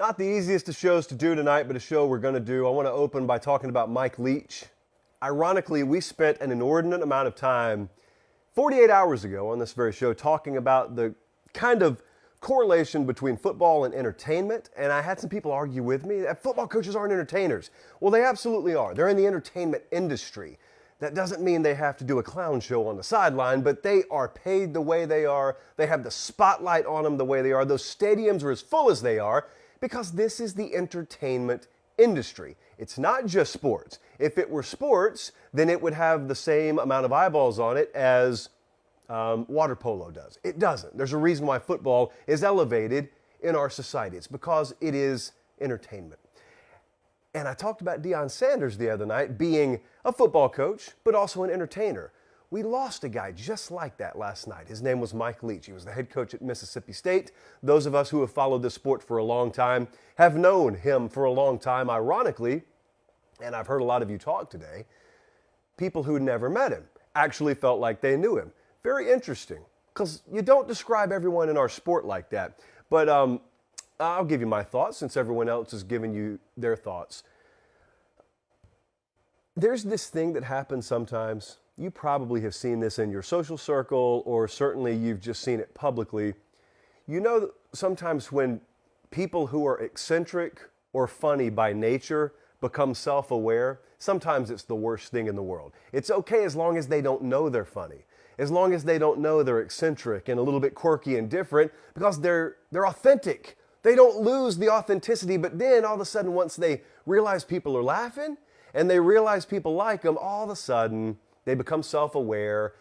Not the easiest of shows to do tonight, but a show we're going to do. I want to open by talking about Mike Leach. Ironically, we spent an inordinate amount of time 48 hours ago on this very show talking about the kind of correlation between football and entertainment, and I had some people argue with me that football coaches aren't entertainers. Well, they absolutely are. They're in the entertainment industry. That doesn't mean they have to do a clown show on the sideline, but they are paid the way they are. They have the spotlight on them the way they are. Those stadiums are as full as they are because this is the entertainment industry. It's not just sports. If it were sports, then it would have the same amount of eyeballs on it as water polo does. It doesn't. There's a reason why football is elevated in our society. It's because it is entertainment. And I talked about Deion Sanders the other night being a football coach, but also an entertainer. We lost a guy just like that last night. His name was Mike Leach. He was the head coach at Mississippi State. Those of us who have followed this sport for a long time have known him for a long time. Ironically, and I've heard a lot of you talk today, people who'd never met him actually felt like they knew him. Very interesting, because you don't describe everyone in our sport like that. But I'll give you my thoughts since everyone else is giving you their thoughts. There's this thing that happens sometimes. You probably have seen this in your social circle, or certainly you've just seen it publicly. You know, sometimes when people who are eccentric or funny by nature become self-aware, sometimes it's the worst thing in the world. It's okay as long as they don't know they're funny, as long as they don't know they're eccentric and a little bit quirky and different, because they're authentic. They don't lose the authenticity, but then all of a sudden, once they realize people are laughing and they realize people like them, all of a sudden they become self-aware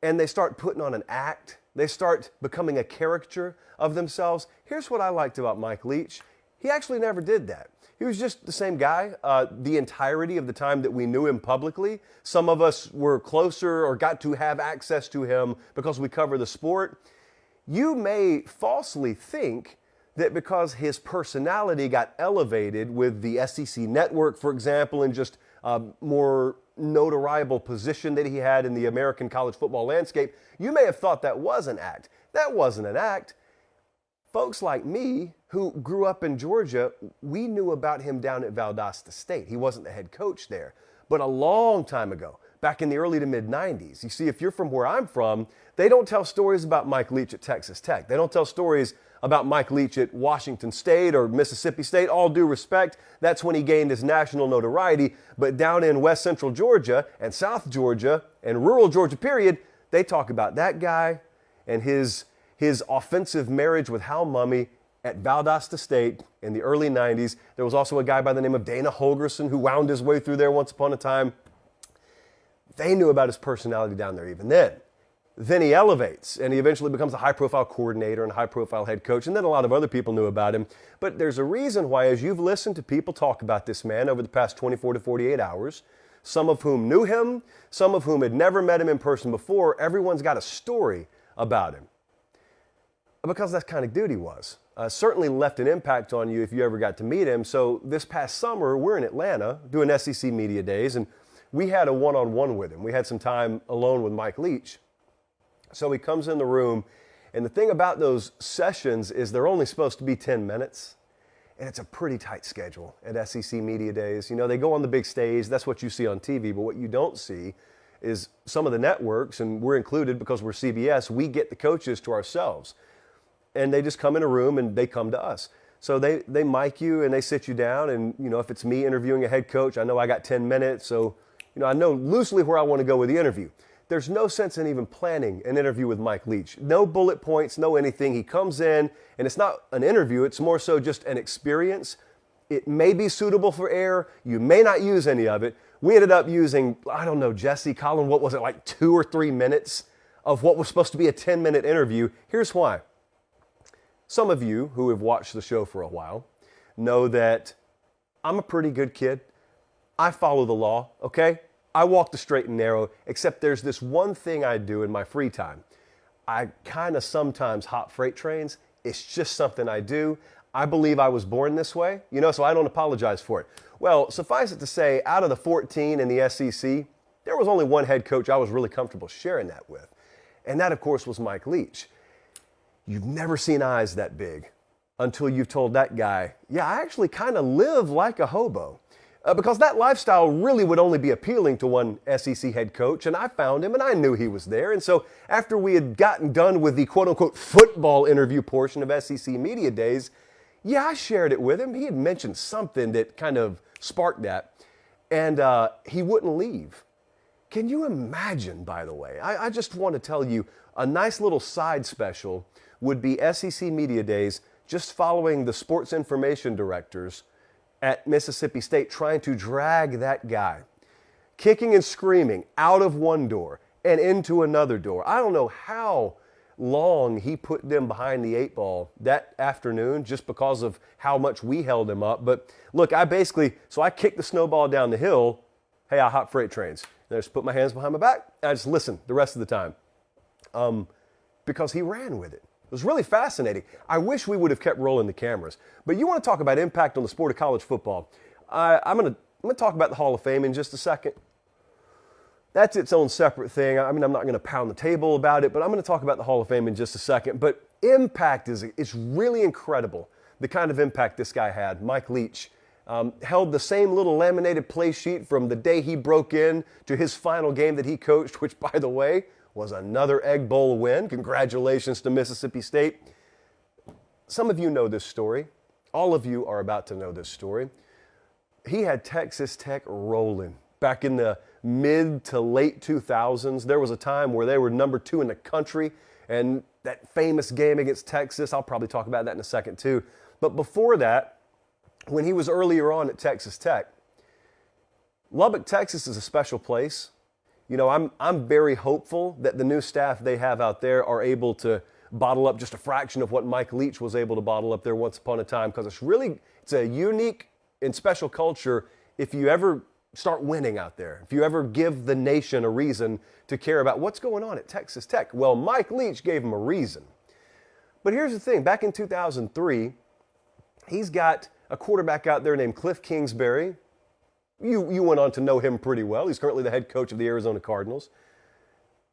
and they start putting on an act. They start becoming a caricature of themselves. Here's what I liked about Mike Leach. He actually never did that. He was just the same guy the entirety of the time that we knew him publicly. Some of us were closer or got to have access to him because we cover the sport. You may falsely think that because his personality got elevated with the SEC network, for example, and just more notoriable position that he had in the American college football landscape, you may have thought that was an act. That wasn't an act. Folks like me who grew up in Georgia, we knew about him down at Valdosta State. He wasn't the head coach there. But a long time ago, back in the early to mid-90s, you see, if you're from where I'm from, they don't tell stories about Mike Leach at Texas Tech. They don't tell stories about Mike Leach at Washington State or Mississippi State. All due respect, that's when he gained his national notoriety. But down in West Central Georgia and South Georgia and rural Georgia period, they talk about that guy and his offensive marriage with Hal Mumme at Valdosta State in the early 90s. There was also a guy by the name of Dana Holgerson who wound his way through there once upon a time. They knew about his personality down there even then. Then he elevates and he eventually becomes a high-profile coordinator and a high-profile head coach, and then a lot of other people knew about him. But there's a reason why, as you've listened to people talk about this man over the past 24 to 48 hours, some of whom knew him, some of whom had never met him in person before, everyone's got a story about him. Because that's kind of dude he was. Certainly left an impact on you if you ever got to meet him. So this past summer, we're in Atlanta doing SEC Media Days, and we had a one-on-one with him. We had some time alone with Mike Leach. So he comes in the room, and the thing about those sessions is they're only supposed to be 10 minutes, and it's a pretty tight schedule at SEC Media Days. You know, they go on the big stage. That's what you see on TV, but what you don't see is some of the networks, and we're included because we're CBS, we get the coaches to ourselves. And they just come in a room and they come to us. So they mic you and they sit you down. And, you know, if it's me interviewing a head coach, I know I got 10 minutes. So, you know, I know loosely where I want to go with the interview. There's no sense in even planning an interview with Mike Leach. No bullet points, no anything. He comes in and it's not an interview. It's more so just an experience. It may be suitable for air. You may not use any of it. We ended up using, I don't know, Jesse, Colin, what was it, like 2 or 3 minutes of what was supposed to be a 10-minute interview. Here's why. Some of you who have watched the show for a while know that I'm a pretty good kid. I follow the law, okay? I walk the straight and narrow, except there's this one thing I do in my free time. I kind of sometimes hop freight trains. It's just something I do. I believe I was born this way, you know, so I don't apologize for it. Well, suffice it to say, out of the 14 in the SEC, there was only one head coach I was really comfortable sharing that with. And that, of course, was Mike Leach. You've never seen eyes that big until you've told that guy, yeah, I actually kind of live like a hobo. Because that lifestyle really would only be appealing to one SEC head coach, and I found him and I knew he was there. And so after we had gotten done with the quote-unquote football interview portion of SEC Media Days, yeah, I shared it with him. He had mentioned something that kind of sparked that, and he wouldn't leave. Can you imagine, by the way? I just want to tell you, a nice little side special would be SEC Media Days just following the sports information directors at Mississippi State trying to drag that guy, kicking and screaming out of one door and into another door. I don't know how long he put them behind the eight ball that afternoon just because of how much we held him up. But look, I kicked the snowball down the hill. Hey, I hop freight trains. And I just put my hands behind my back and I just listened the rest of the time because he ran with it. It was really fascinating. I wish we would have kept rolling the cameras. But you want to talk about impact on the sport of college football. I'm going to talk about the Hall of Fame in just a second. That's its own separate thing. I mean, I'm not going to pound the table about it, but I'm going to talk about the Hall of Fame in just a second. But impact it's really incredible, the kind of impact this guy had. Mike Leach held the same little laminated play sheet from the day he broke in to his final game that he coached, which, by the way, was another Egg Bowl win. Congratulations to Mississippi State. Some of you know this story. All of you are about to know this story. He had Texas Tech rolling back in the mid to late 2000s. There was a time where they were number 2 in the country, and that famous game against Texas, I'll probably talk about that in a second too. But before that, when he was earlier on at Texas Tech, Lubbock, Texas is a special place. You know, I'm very hopeful that the new staff they have out there are able to bottle up just a fraction of what Mike Leach was able to bottle up there once upon a time, because it's a unique and special culture if you ever start winning out there, if you ever give the nation a reason to care about what's going on at Texas Tech. Well, Mike Leach gave him a reason. But here's the thing. Back in 2003, he's got a quarterback out there named Cliff Kingsbury. You went on to know him pretty well. He's currently the head coach of the Arizona Cardinals.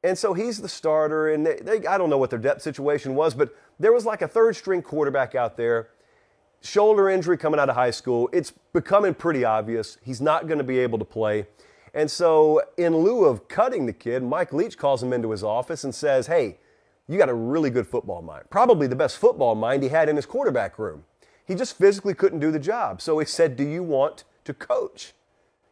And so he's the starter, and I don't know what their depth situation was, but there was like a third-string quarterback out there, shoulder injury coming out of high school. It's becoming pretty obvious he's not going to be able to play. And so in lieu of cutting the kid, Mike Leach calls him into his office and says, hey, you got a really good football mind, probably the best football mind he had in his quarterback room. He just physically couldn't do the job. So he said, do you want to coach?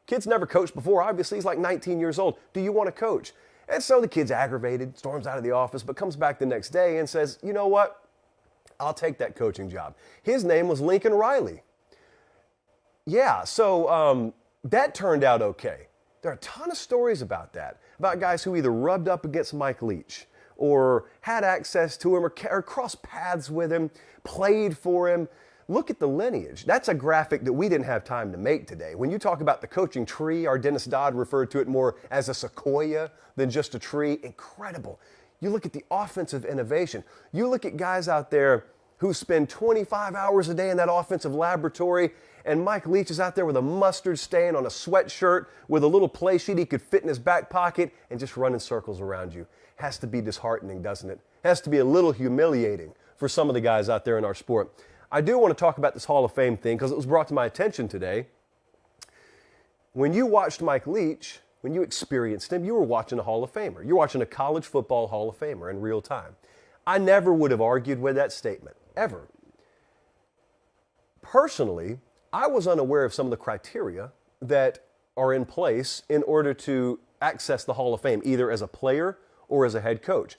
Kid's never coached before. Obviously, he's like 19 years old. Do you want to coach? And so the kid's aggravated, storms out of the office, but comes back the next day and says, you know what? I'll take that coaching job. His name was Lincoln Riley. Yeah, so that turned out okay. There are a ton of stories about that, about guys who either rubbed up against Mike Leach or had access to him or crossed paths with him, played for him. Look at the lineage. That's a graphic that we didn't have time to make today. When you talk about the coaching tree, our Dennis Dodd referred to it more as a sequoia than just a tree. Incredible. You look at the offensive innovation. You look at guys out there who spend 25 hours a day in that offensive laboratory, and Mike Leach is out there with a mustard stain on a sweatshirt with a little play sheet he could fit in his back pocket and just run in circles around you. Has to be disheartening, doesn't it? Has to be a little humiliating for some of the guys out there in our sport. I do want to talk about this Hall of Fame thing because it was brought to my attention today. When you watched Mike Leach, when you experienced him, you were watching a Hall of Famer. You're watching a college football Hall of Famer in real time. I never would have argued with that statement, ever. Personally, I was unaware of some of the criteria that are in place in order to access the Hall of Fame, either as a player or as a head coach.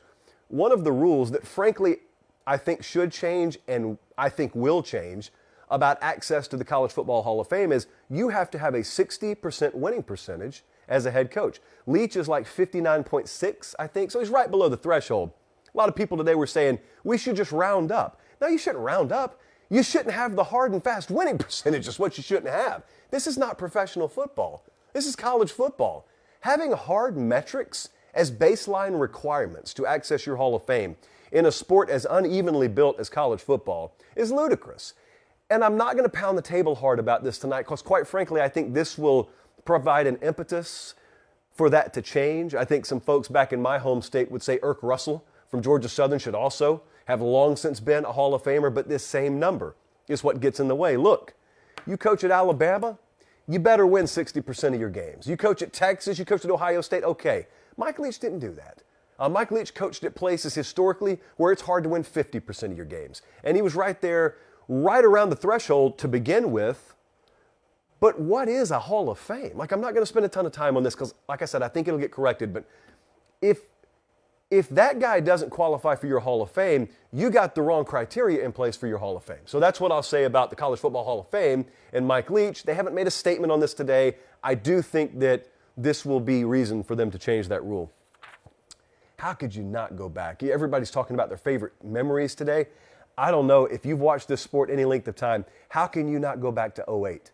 One of the rules that, frankly, I think should change and I think will change about access to the College Football Hall of Fame is you have to have a 60% winning percentage as a head coach. Leach is like 59.6, I think, so he's right below the threshold. A lot of people today were saying we should just round up. No, you shouldn't round up. You shouldn't have the hard and fast winning percentage is what you shouldn't have. This is not professional football. This is college football. Having hard metrics as baseline requirements to access your Hall of Fame in a sport as unevenly built as college football is ludicrous. And I'm not going to pound the table hard about this tonight because, quite frankly, I think this will provide an impetus for that to change. I think some folks back in my home state would say Irk Russell from Georgia Southern should also have long since been a Hall of Famer, but this same number is what gets in the way. Look, you coach at Alabama, you better win 60% of your games. You coach at Texas, you coach at Ohio State, okay. Mike Leach didn't do that. Mike Leach coached at places historically where it's hard to win 50% of your games. And he was right there, right around the threshold to begin with. But what is a Hall of Fame? Like, I'm not going to spend a ton of time on this because, like I said, I think it'll get corrected. But if that guy doesn't qualify for your Hall of Fame, you got the wrong criteria in place for your Hall of Fame. So that's what I'll say about the College Football Hall of Fame and Mike Leach. They haven't made a statement on this today. I do think that this will be reason for them to change that rule. How could you not go back? Everybody's talking about their favorite memories today. I don't know if you've watched this sport any length of time. How can you not go back to 08?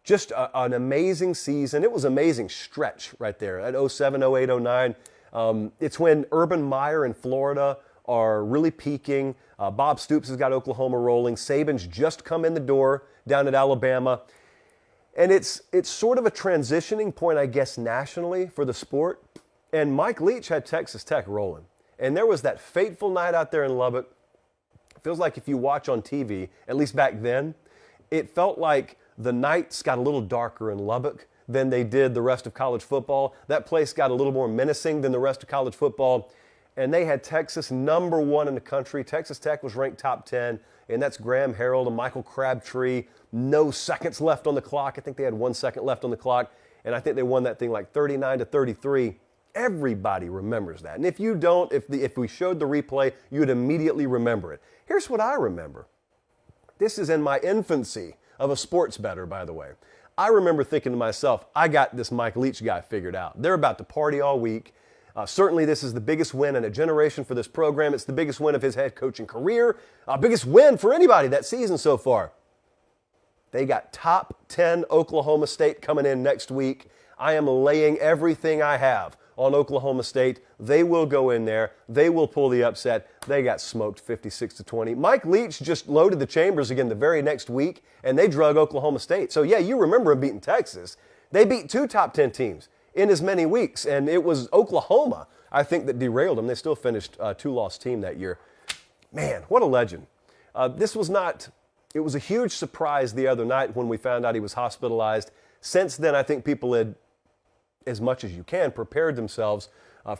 Just an amazing season. It was an amazing stretch right there at 07, 08, 09. It's when Urban Meyer in Florida are really peaking. Bob Stoops has got Oklahoma rolling. Saban's just come in the door down at Alabama. And it's sort of a transitioning point, I guess, nationally for the sport. And Mike Leach had Texas Tech rolling. And there was that fateful night out there in Lubbock. It feels like if you watch on TV, at least back then, it felt like the nights got a little darker in Lubbock than they did the rest of college football. That place got a little more menacing than the rest of college football. And they had Texas #1 in the country. Texas Tech was ranked top 10, and that's Graham Harrell and Michael Crabtree. No seconds left on the clock. I think they had 1 second left on the clock, and I think they won that thing like 39-33. Everybody remembers that. And if you don't, if we showed the replay, you would immediately remember it. Here's what I remember. This is in my infancy of a sports bettor, by the way. I remember thinking to myself, I got this Mike Leach guy figured out. They're about to party all week. Certainly this is the biggest win in a generation for this program. It's the biggest win of his head coaching career. Biggest win for anybody that season so far. They got top 10 Oklahoma State coming in next week. I am laying everything I have on Oklahoma State. They will go in there. They will pull the upset. They got smoked 56-20. Mike Leach just loaded the chambers again the very next week, and they drug Oklahoma State. So, yeah, you remember them beating Texas. They beat 2 top 10 teams in as many weeks, and it was Oklahoma, I think, that derailed them. They still finished a 2-loss team that year. Man, what a legend. It was a huge surprise the other night when we found out he was hospitalized. Since then, I think people had, as much as you can, prepared themselves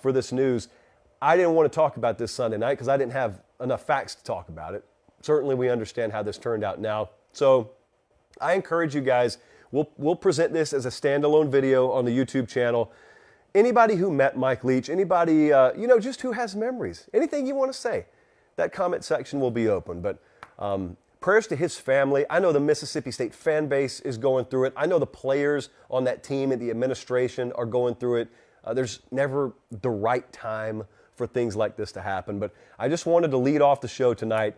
for this news. I didn't want to talk about this Sunday night because I didn't have enough facts to talk about it. Certainly we understand how this turned out now. So I encourage you guys, we'll present this as a standalone video on the YouTube channel. Anybody who met Mike Leach, anybody, just who has memories, anything you want to say, that comment section will be open. But prayers to his family. I know the Mississippi State fan base is going through it. I know the players on that team and the administration are going through it. There's never the right time for things like this to happen. But I just wanted to lead off the show tonight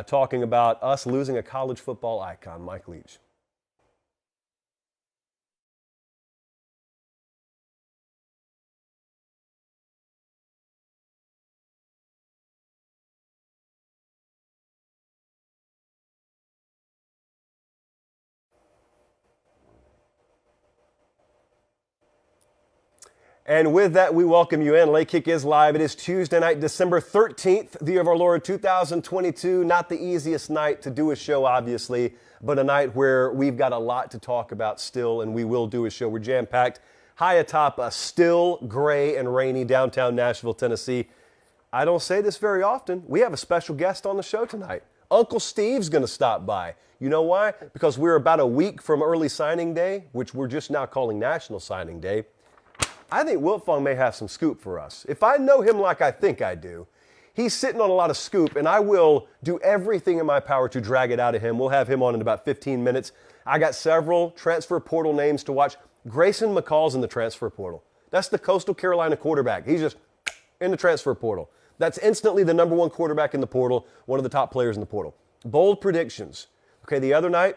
talking about us losing a college football icon, Mike Leach. And with that, we welcome you in. Late Kick is live. It is Tuesday night, December 13th, the year of our Lord 2022. Not the easiest night to do a show, obviously, but a night where we've got a lot to talk about still, and we will do a show. We're jam-packed high atop a still gray and rainy downtown Nashville, Tennessee. I don't say this very often. We have a special guest on the show tonight. Uncle Steve's going to stop by. You know why? Because we're about a week from early signing day, which we're just now calling National Signing Day. I think Wilfong may have some scoop for us. If I know him like I think I do, he's sitting on a lot of scoop, and I will do everything in my power to drag it out of him. We'll have him on in about 15 minutes. I got several transfer portal names to watch. Grayson McCall's in the transfer portal. That's the Coastal Carolina quarterback. He's just in the transfer portal. That's instantly the #1 quarterback in the portal, one of the top players in the portal. Bold predictions. Okay, the other night,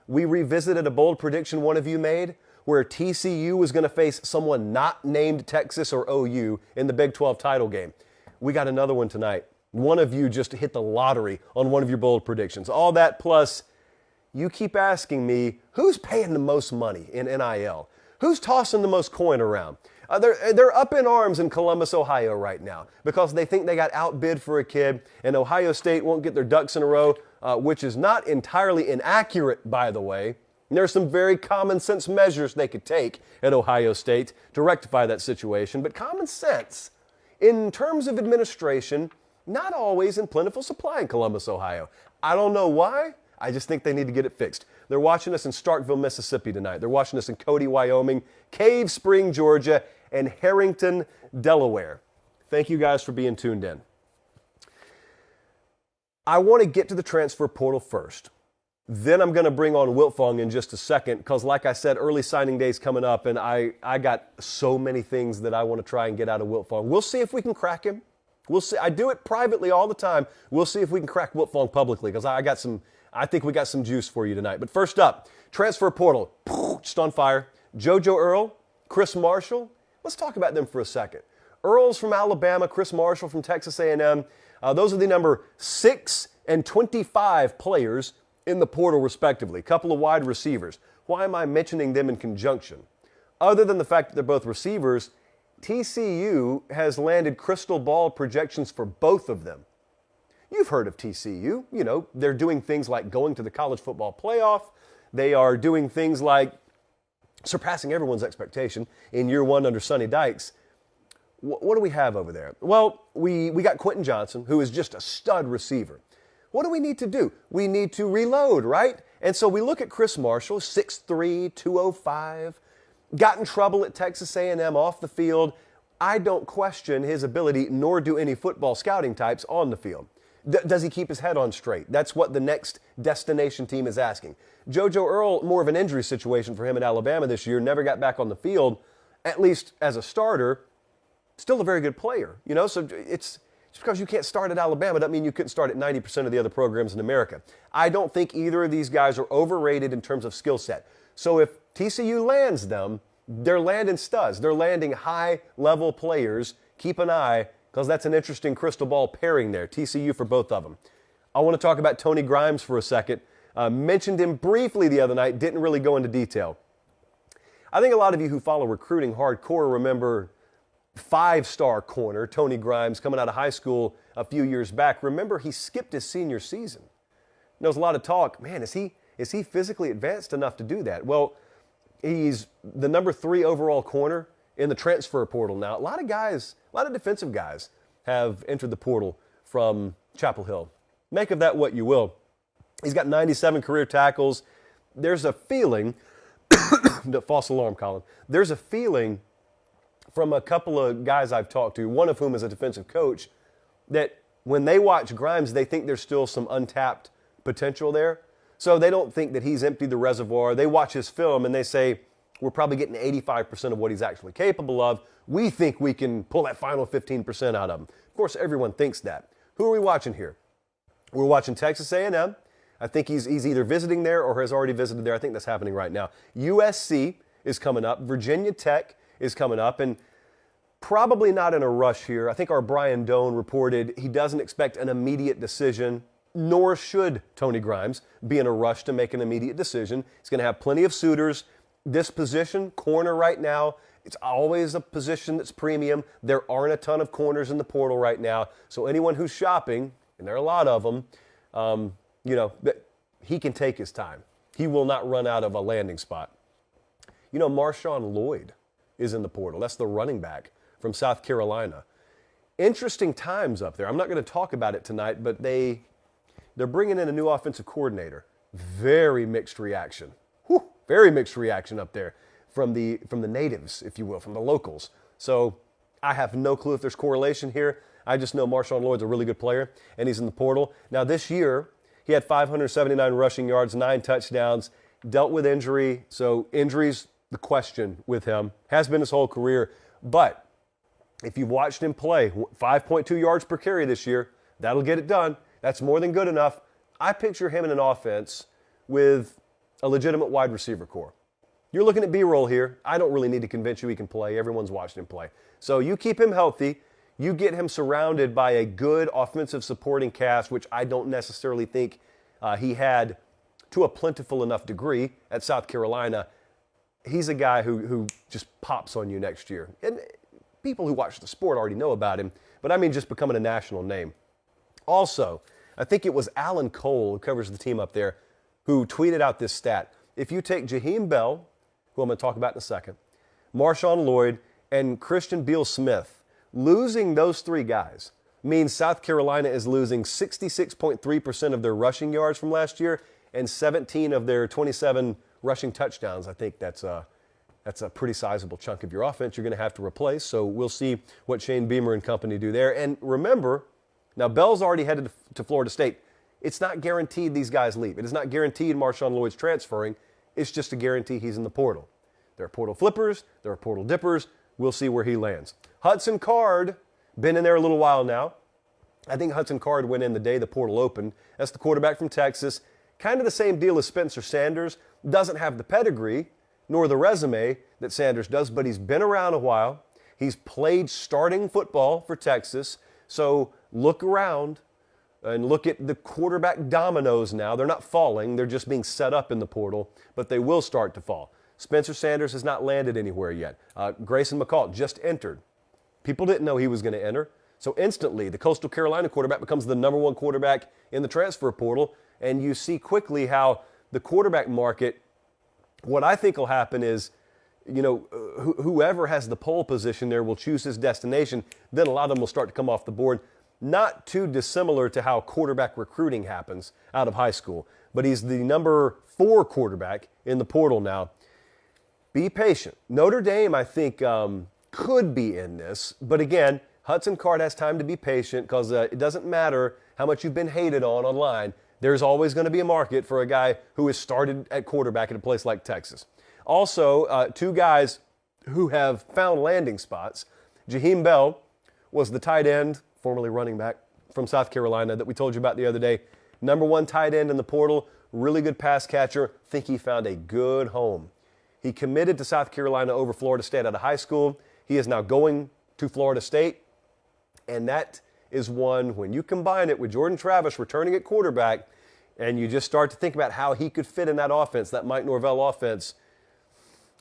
we revisited a bold prediction one of you made, where TCU was going to face someone not named Texas or OU in the Big 12 title game. We got another one tonight. One of you just hit the lottery on one of your bold predictions. All that plus, you keep asking me, who's paying the most money in NIL? Who's tossing the most coin around? They're up in arms in Columbus, Ohio right now because they think they got outbid for a kid, and Ohio State won't get their ducks in a row. which is not entirely inaccurate, by the way. And there are some very common sense measures they could take at Ohio State to rectify that situation. But common sense, in terms of administration, not always in plentiful supply in Columbus, Ohio. I don't know why. I just think they need to get it fixed. They're watching us in Starkville, Mississippi tonight. They're watching us in Cody, Wyoming, Cave Spring, Georgia, and Harrington, Delaware. Thank you guys for being tuned in. I want to get to the transfer portal first. Then I'm going to bring on Wilfong in just a second because, like I said, early signing day is coming up, and I got so many things that I want to try and get out of Wilfong. We'll see if we can crack him. We'll see. I do it privately all the time. We'll see if we can crack Wilfong publicly because I think we got some juice for you tonight. But first up, transfer portal, just on fire. JoJo Earle, Chris Marshall. Let's talk about them for a second. Earle's from Alabama, Chris Marshall from Texas A&M. Those are the number 6 and 25 players in the portal, respectively. A couple of wide receivers. Why am I mentioning them in conjunction? Other than the fact that they're both receivers, TCU has landed crystal ball projections for both of them. You've heard of TCU. You know, they're doing things like going to the college football playoff. They are doing things like surpassing everyone's expectation in year one under Sonny Dykes. What do we have over there? Well, we got Quentin Johnson, who is just a stud receiver. What do we need to do? We need to reload, right? And so we look at Chris Marshall, 6'3", 205, got in trouble at Texas A&M off the field. I don't question his ability, nor do any football scouting types on the field. Does he keep his head on straight? That's what the next destination team is asking. JoJo Earle, more of an injury situation for him at Alabama this year, never got back on the field, at least as a starter. Still a very good player, you know, so it's just because you can't start at Alabama doesn't mean you couldn't start at 90% of the other programs in America. I don't think either of these guys are overrated in terms of skill set. So if TCU lands them, they're landing studs. They're landing high-level players. Keep an eye, because that's an interesting crystal ball pairing there, TCU for both of them. I want to talk about Tony Grimes for a second. Mentioned him briefly the other night, didn't really go into detail. I think a lot of you who follow recruiting hardcore remember five-star corner Tony Grimes coming out of high school a few years back. Remember, he skipped his senior season. There was a lot of talk, man, is he physically advanced enough to do that? Well, he's the number 3 overall corner in the transfer portal now. A lot of defensive guys have entered the portal from Chapel Hill. Make of that what you will. He's got 97 career tackles. There's a feeling, false alarm, Colin. There's a feeling from a couple of guys I've talked to, one of whom is a defensive coach, that when they watch Grimes, they think there's still some untapped potential there. So they don't think that he's emptied the reservoir. They watch his film and they say, we're probably getting 85% of what he's actually capable of. We think we can pull that final 15% out of him. Of course, everyone thinks that. Who are we watching here? We're watching Texas A&M. I think he's either visiting there or has already visited there. I think that's happening right now. USC is coming up. Virginia Tech is coming up, and probably not in a rush here. I think our Brian Doan reported he doesn't expect an immediate decision, nor should Tony Grimes be in a rush to make an immediate decision. He's going to have plenty of suitors. This position, corner right now, it's always a position that's premium. There aren't a ton of corners in the portal right now. So anyone who's shopping, and there are a lot of them, he can take his time. He will not run out of a landing spot. You know, Marshawn Lloyd is in the portal. That's the running back from South Carolina. Interesting times up there. I'm not going to talk about it tonight, but they're bringing in a new offensive coordinator. Very mixed reaction. Very mixed reaction up there from the natives, if you will, from the locals. So I have no clue if there's correlation here. I just know Marshawn Lloyd's a really good player, and he's in the portal. Now this year, he had 579 rushing yards, 9 touchdowns, dealt with injury. So injury's the question with him. Has been his whole career. But if you've watched him play, 5.2 yards per carry this year, that'll get it done. That's more than good enough. I picture him in an offense with a legitimate wide receiver core. You're looking at B-roll here. I don't really need to convince you he can play. Everyone's watched him play. So you keep him healthy. You get him surrounded by a good offensive supporting cast, which I don't necessarily think he had to a plentiful enough degree at South Carolina. He's a guy who just pops on you next year. And people who watch the sport already know about him, but I mean just becoming a national name. Also, I think it was Alan Cole, who covers the team up there, who tweeted out this stat. If you take Jaheim Bell, who I'm going to talk about in a second, Marshawn Lloyd, and Christian Beal-Smith, losing those three guys means South Carolina is losing 66.3% of their rushing yards from last year and 17 of their 27 rushing touchdowns. I think that's a pretty sizable chunk of your offense you're going to have to replace. So we'll see what Shane Beamer and company do there. And remember, now Bell's already headed to Florida State. It's not guaranteed these guys leave. It is not guaranteed Marshawn Lloyd's transferring. It's just a guarantee he's in the portal. There are portal flippers. There are portal dippers. We'll see where he lands. Hudson Card, been in there a little while now. I think Hudson Card went in the day the portal opened. That's the quarterback from Texas. Kind of the same deal as Spencer Sanders. Doesn't have the pedigree nor the resume that Sanders does, but he's been around a while. He's played starting football for Texas. So look around and look at the quarterback dominoes now. They're not falling. They're just being set up in the portal, but they will start to fall. Spencer Sanders has not landed anywhere yet. Grayson McCall just entered. People didn't know he was going to enter. So instantly, the Coastal Carolina quarterback becomes the number one quarterback in the transfer portal. And you see quickly how the quarterback market, what I think will happen is, whoever has the pole position there will choose his destination. Then a lot of them will start to come off the board. Not too dissimilar to how quarterback recruiting happens out of high school. But he's the number 4 quarterback in the portal now. Be patient. Notre Dame, I think, could be in this. But again, Hudson Card has time to be patient because it doesn't matter how much you've been hated on online. There's always going to be a market for a guy who has started at quarterback at a place like Texas. Also, 2 guys who have found landing spots. Jaheim Bell was the tight end, formerly running back from South Carolina that we told you about the other day. Number 1 tight end in the portal, really good pass catcher. Think he found a good home. He committed to South Carolina over Florida State out of high school. He is now going to Florida State. And that is one, when you combine it with Jordan Travis returning at quarterback, and you just start to think about how he could fit in that offense, that Mike Norvell offense,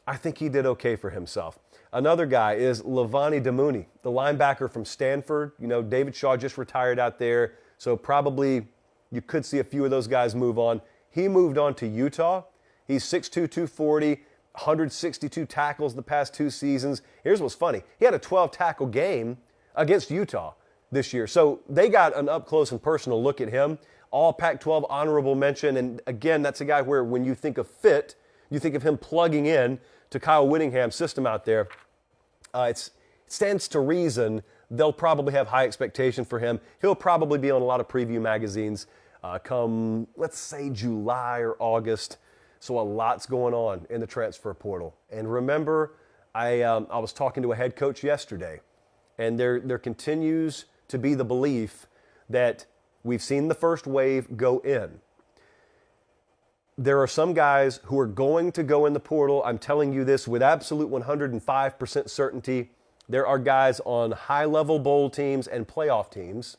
I think he did okay for himself. Another guy is Levani Damuni, the linebacker from Stanford. David Shaw just retired out there, so probably you could see a few of those guys move on. He moved on to Utah. He's 6'2", 240, 162 tackles the past 2 seasons. Here's what's funny. He had a 12-tackle game against Utah this year. So they got an up-close and personal look at him. All Pac-12 honorable mention. And again, that's a guy where when you think of fit, you think of him plugging in to Kyle Whittingham's system out there. It stands to reason they'll probably have high expectation for him. He'll probably be on a lot of preview magazines come, let's say, July or August. So a lot's going on in the transfer portal. And remember, I was talking to a head coach yesterday, and there continues to be the belief that we've seen the first wave go in. There are some guys who are going to go in the portal. I'm telling you this with absolute 105% certainty. There are guys on high-level bowl teams and playoff teams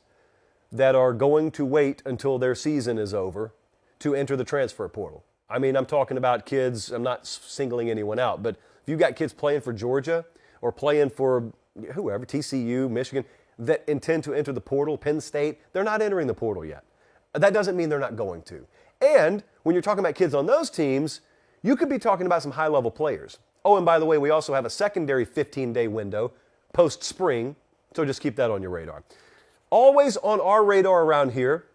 that are going to wait until their season is over to enter the transfer portal. I mean, I'm talking about kids. I'm not singling anyone out, but if you've got kids playing for Georgia or playing for whoever, TCU, Michigan, that intend to enter the portal, Penn State, they're not entering the portal yet. That doesn't mean they're not going to. And when you're talking about kids on those teams, you could be talking about some high-level players. Oh, and by the way, we also have a secondary 15-day window post-spring, so just keep that on your radar. Always on our radar around here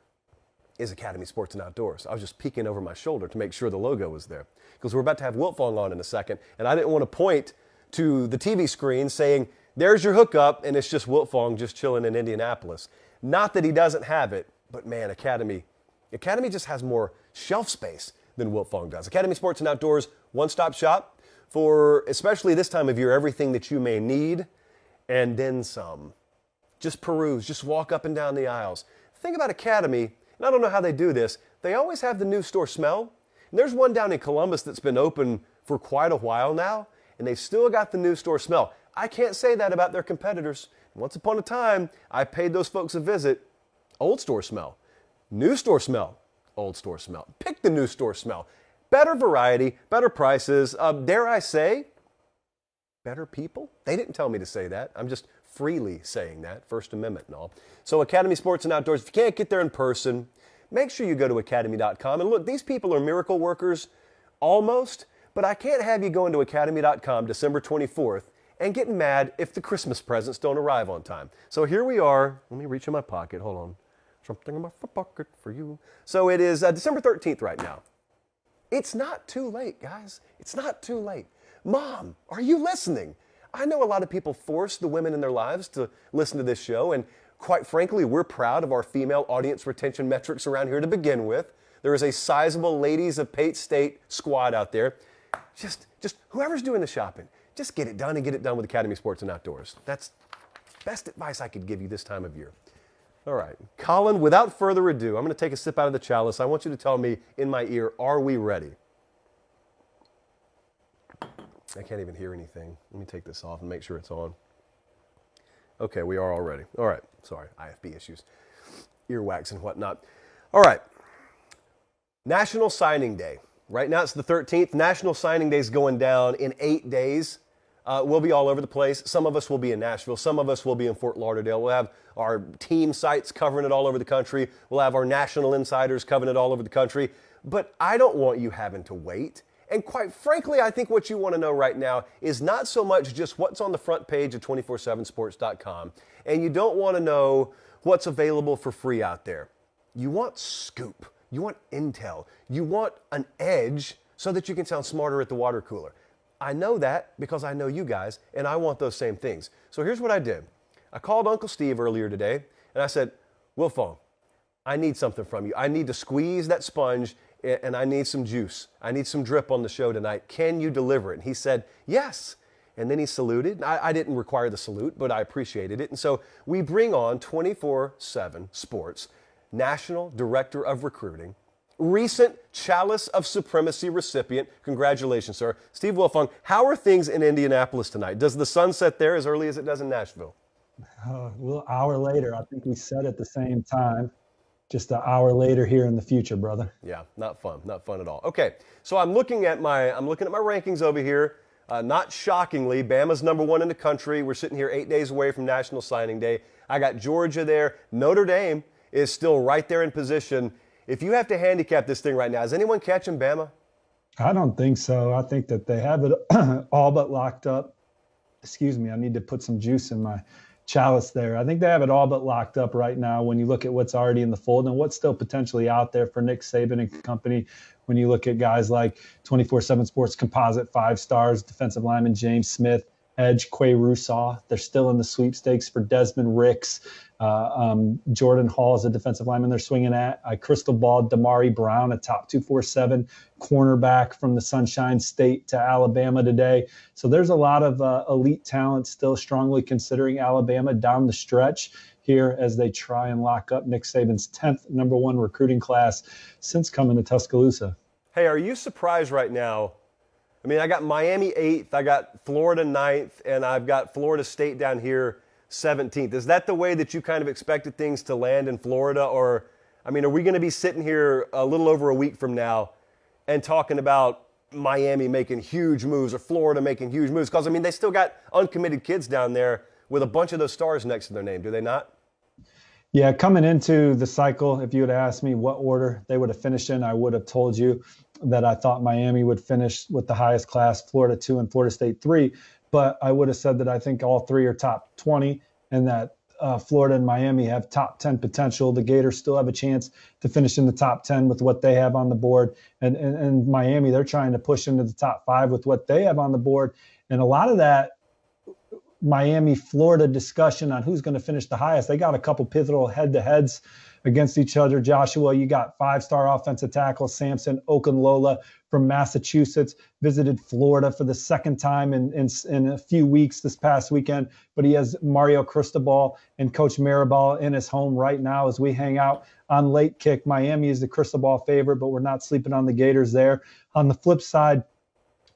is Academy Sports and Outdoors. I was just peeking over my shoulder to make sure the logo was there because we're about to have Wilfong on in a second, and I didn't want to point to the TV screen saying, there's your hookup, and it's just Wilfong just chilling in Indianapolis. Not that he doesn't have it, but man, Academy just has more shelf space than Wilfong does. Academy Sports and Outdoors, one-stop shop for, especially this time of year, everything that you may need, and then some. Just peruse, just walk up and down the aisles. The thing about Academy, and I don't know how they do this, they always have the new store smell. And there's one down in Columbus that's been open for quite a while now, and they've still got the new store smell. I can't say that about their competitors. Once upon a time, I paid those folks a visit. Old store smell. New store smell. Old store smell. Pick the new store smell. Better variety, better prices. Dare I say, better people? They didn't tell me to say that. I'm just freely saying that, First Amendment and all. So Academy Sports and Outdoors, if you can't get there in person, make sure you go to academy.com. And look, these people are miracle workers, almost, but I can't have you going to academy.com December 24th and getting mad if the Christmas presents don't arrive on time. So here we are. Let me reach in my pocket. Hold on. Something in my pocket for you. So it is December 13th right now. It's not too late, guys. It's not too late. Mom, are you listening? I know a lot of people force the women in their lives to listen to this show, and quite frankly, we're proud of our female audience retention metrics around here to begin with. There is a sizable ladies of Pate State squad out there. Just whoever's doing the shopping, just get it done and get it done with Academy Sports and Outdoors. That's best advice I could give you this time of year. All right, Colin, without further ado, I'm going to take a sip out of the chalice. I want you to tell me in my ear, are we ready? I can't even hear anything. Let me take this off and make sure it's on. Okay, we are all ready. All right, sorry, IFB issues, earwax and whatnot. All right, National Signing Day. Right now it's the 13th. National Signing Day is going down in 8 days. We'll be all over the place. Some of us will be in Nashville. Some of us will be in Fort Lauderdale. We'll have our team sites covering it all over the country. We'll have our national insiders covering it all over the country. But I don't want you having to wait. And quite frankly, I think what you want to know right now is not so much just what's on the front page of 247sports.com. And you don't want to know what's available for free out there. You want scoop. You want intel. You want an edge so that you can sound smarter at the water cooler. I know that because I know you guys, and I want those same things. So here's what I did. I called Uncle Steve earlier today, and I said, Wilfong, I need something from you. I need to squeeze that sponge, and I need some juice. I need some drip on the show tonight. Can you deliver it? And he said, yes. And then he saluted. I didn't require the salute, but I appreciated it. And so we bring on 24/7 Sports, National Director of Recruiting, recent Chalice of Supremacy recipient. Congratulations, sir. Steve Wilfong, how are things in Indianapolis tonight? Does the sun set there as early as it does in Nashville? A little hour later. I think we set at the same time. Just an hour later here in the future, brother. Yeah, not fun at all. Okay, so I'm looking at my rankings over here. Not shockingly, Bama's #1 in the country. We're sitting here 8 days away from National Signing Day. I got Georgia there. Notre Dame is still right there in position. If you have to handicap this thing right now, is anyone catching Bama? I don't think so. I think that they have it all but locked up. Excuse me, I need to put some juice in my chalice there. I think they have it all but locked up right now when you look at what's already in the fold and what's still potentially out there for Nick Saban and company. When you look at guys like 24/7 Sports composite 5 stars, defensive lineman James Smith, edge Quay Russaw. They're still in the sweepstakes for Desmond Ricks. Jordan Hall is a defensive lineman they're swinging at. I crystal balled Damari Brown, a top 247 cornerback from the Sunshine State to Alabama today. So there's a lot of elite talent still strongly considering Alabama down the stretch here as they try and lock up Nick Saban's 10th #1 recruiting class since coming to Tuscaloosa. Hey, are you surprised right now? I mean, I got Miami 8th, I got Florida 9th, and I've got Florida State down here 17th. Is that the way that you kind of expected things to land in Florida? Or, I mean, are we going to be sitting here a little over a week from now and talking about Miami making huge moves or Florida making huge moves? Because, I mean, they still got uncommitted kids down there with a bunch of those stars next to their name, do they not? Yeah, coming into the cycle, if you had asked me what order they would have finished in, I would have told you that I thought Miami would finish with the highest class, Florida 2 and Florida State 3. But I would have said that I think all three are top 20 and that Florida and Miami have top 10 potential. The Gators still have a chance to finish in the top 10 with what they have on the board. And Miami, they're trying to push into the top 5 with what they have on the board. And a lot of that Miami-Florida discussion on who's going to finish the highest, they got a couple pivotal head-to-heads against each other. Joshua, you got 5-star offensive tackle Samson Okunlola from Massachusetts, visited Florida for the second time in a few weeks this past weekend, but he has Mario Cristobal and Coach Maribel in his home right now as we hang out on Late Kick. Miami is the Cristobal favorite, but we're not sleeping on the Gators there. On the flip side,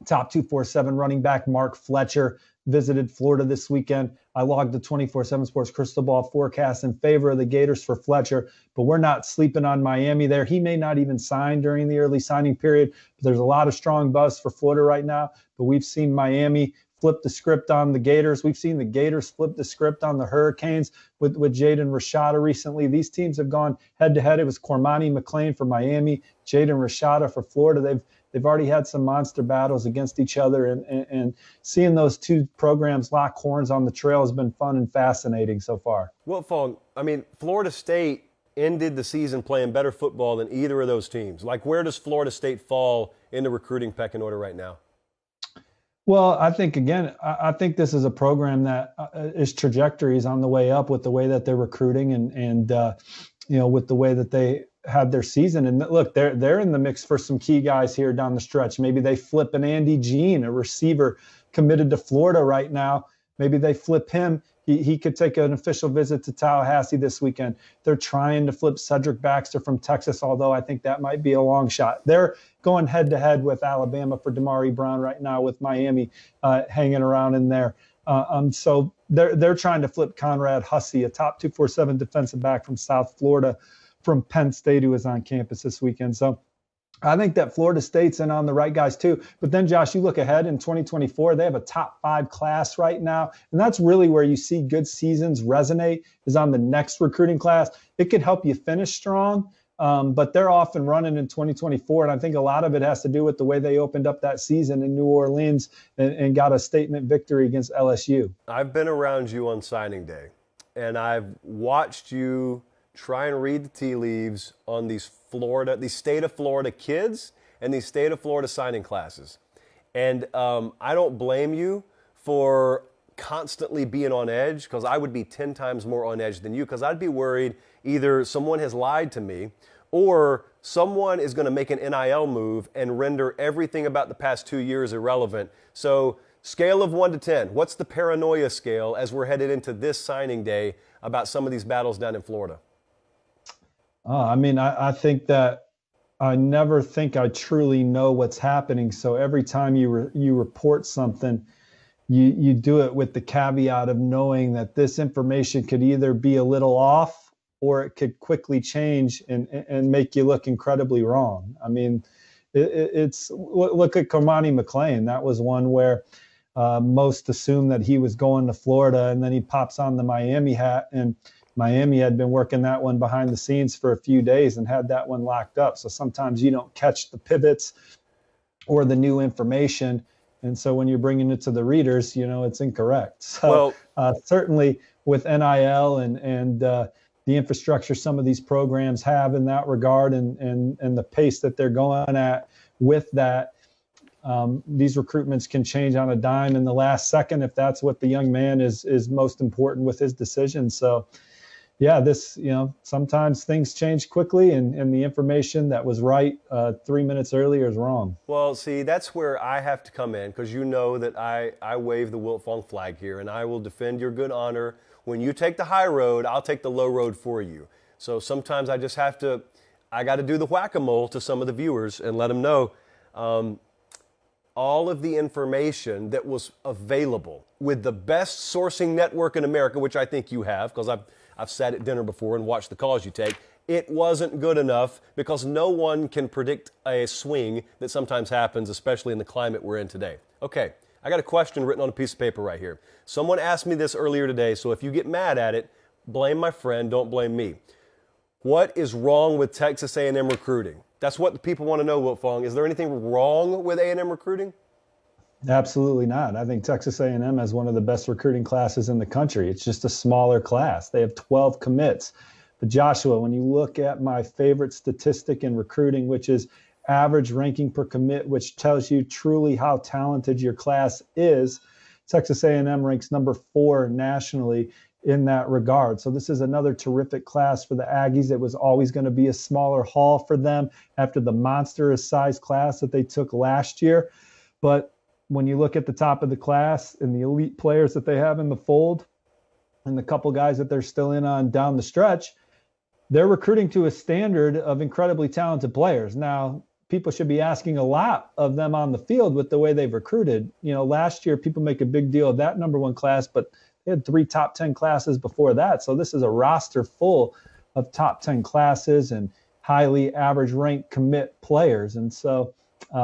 top 247 running back Mark Fletcher visited Florida this weekend. I logged the 24/7 Sports crystal ball forecast in favor of the Gators for Fletcher, but we're not sleeping on Miami there. He may not even sign during the early signing period, but there's a lot of strong buzz for Florida right now. But we've seen Miami, flip the script on the Gators. We've seen the Gators flip the script on the Hurricanes with Jaden Rashada recently. These teams have gone head-to-head. It was Cormani McLean for Miami, Jaden Rashada for Florida. They've already had some monster battles against each other, and seeing those two programs lock horns on the trail has been fun and fascinating so far. Wilfong, I mean, Florida State ended the season playing better football than either of those teams. Like, where does Florida State fall in the recruiting pecking order right now? Well, I think, again, I think this is a program that its trajectory is on the way up with the way that they're recruiting and with the way that they had their season. And look, they're in the mix for some key guys here down the stretch. Maybe they flip an Andy Jean, a receiver committed to Florida right now. Maybe they flip him. He could take an official visit to Tallahassee this weekend. They're trying to flip Cedric Baxter from Texas, although I think that might be a long shot. They're going head-to-head with Alabama for Damari Brown right now, with Miami hanging around in there. So they're trying to flip Conrad Hussey, a top 247 defensive back from South Florida, from Penn State, who is on campus this weekend. So I think that Florida State's in on the right guys too. But then, Josh, you look ahead in 2024, they have a top 5 class right now. And that's really where you see good seasons resonate, is on the next recruiting class. It could help you finish strong, but they're off and running in 2024. And I think a lot of it has to do with the way they opened up that season in New Orleans and got a statement victory against LSU. I've been around you on signing day, and I've watched you try and read the tea leaves on these state of Florida kids and these state of Florida signing classes. And I don't blame you for constantly being on edge, because I would be 10 times more on edge than you, because I'd be worried either someone has lied to me or someone is going to make an NIL move and render everything about the past 2 years irrelevant. So scale of 1 to 10, what's the paranoia scale as we're headed into this signing day about some of these battles down in Florida? I think that I never think I truly know what's happening. So every time you report something, you do it with the caveat of knowing that this information could either be a little off or it could quickly change and make you look incredibly wrong. I mean, it's look at Cormani McLean. That was one where most assumed that he was going to Florida, and then he pops on the Miami hat, and Miami had been working that one behind the scenes for a few days and had that one locked up. So sometimes you don't catch the pivots or the new information. And so when you're bringing it to the readers, it's incorrect. So certainly with NIL and the infrastructure some of these programs have in that regard, and the pace that they're going at with that, these recruitments can change on a dime in the last second if that's what the young man is most important with his decision. So yeah, sometimes things change quickly, and the information that was right 3 minutes earlier is wrong. Well, see, that's where I have to come in, because you know that I wave the Wilfong flag here, and I will defend your good honor. When you take the high road, I'll take the low road for you. So sometimes I got to do the whack-a-mole to some of the viewers and let them know all of the information that was available with the best sourcing network in America, which I think you have, because I've sat at dinner before and watched the calls you take. It wasn't good enough, because no one can predict a swing that sometimes happens, especially in the climate we're in today. Okay, I got a question written on a piece of paper right here. Someone asked me this earlier today, so if you get mad at it, blame my friend, don't blame me. What is wrong with Texas A&M recruiting? That's what the people want to know, Wilfong. Is there anything wrong with A&M recruiting? Absolutely not. I think Texas A&M has one of the best recruiting classes in the country. It's just a smaller class. They have 12 commits. But Joshua, when you look at my favorite statistic in recruiting, which is average ranking per commit, which tells you truly how talented your class is, Texas A&M ranks number 4 nationally in that regard. So this is another terrific class for the Aggies. It was always going to be a smaller haul for them after the monstrous size class that they took last year. But when you look at the top of the class and the elite players that they have in the fold and the couple guys that they're still in on down the stretch, they're recruiting to a standard of incredibly talented players. Now, people should be asking a lot of them on the field with the way they've recruited. Last year, people make a big deal of that number 1 class, but they had 3 top 10 classes before that. So this is a roster full of top 10 classes and highly average ranked commit players. And so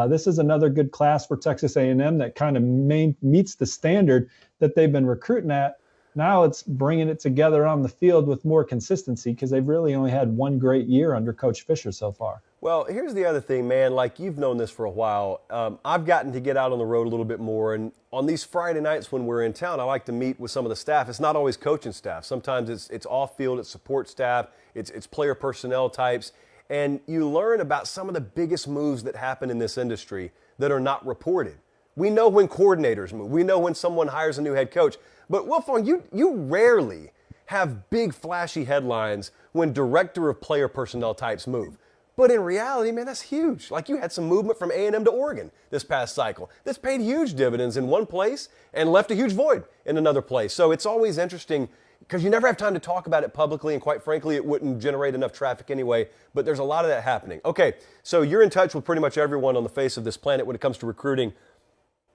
This is another good class for Texas A&M that kind of meets the standard that they've been recruiting at. Now it's bringing it together on the field with more consistency because they've really only had one great year under Coach Fisher so far. Well, here's the other thing, man. Like, you've known this for a while. I've gotten to get out on the road a little bit more. And on these Friday nights when we're in town, I like to meet with some of the staff. It's not always coaching staff. Sometimes it's off-field, it's support staff, it's player personnel types. And you learn about some of the biggest moves that happen in this industry that are not reported. We know when coordinators move. We know when someone hires a new head coach. But, Wilfong, you rarely have big, flashy headlines when director of player personnel types move. But in reality, man, that's huge. Like, you had some movement from A&M to Oregon this past cycle. This paid huge dividends in one place and left a huge void in another place. So it's always interesting because you never have time to talk about it publicly, and quite frankly, it wouldn't generate enough traffic anyway. But there's a lot of that happening. Okay, so you're in touch with pretty much everyone on the face of this planet when it comes to recruiting.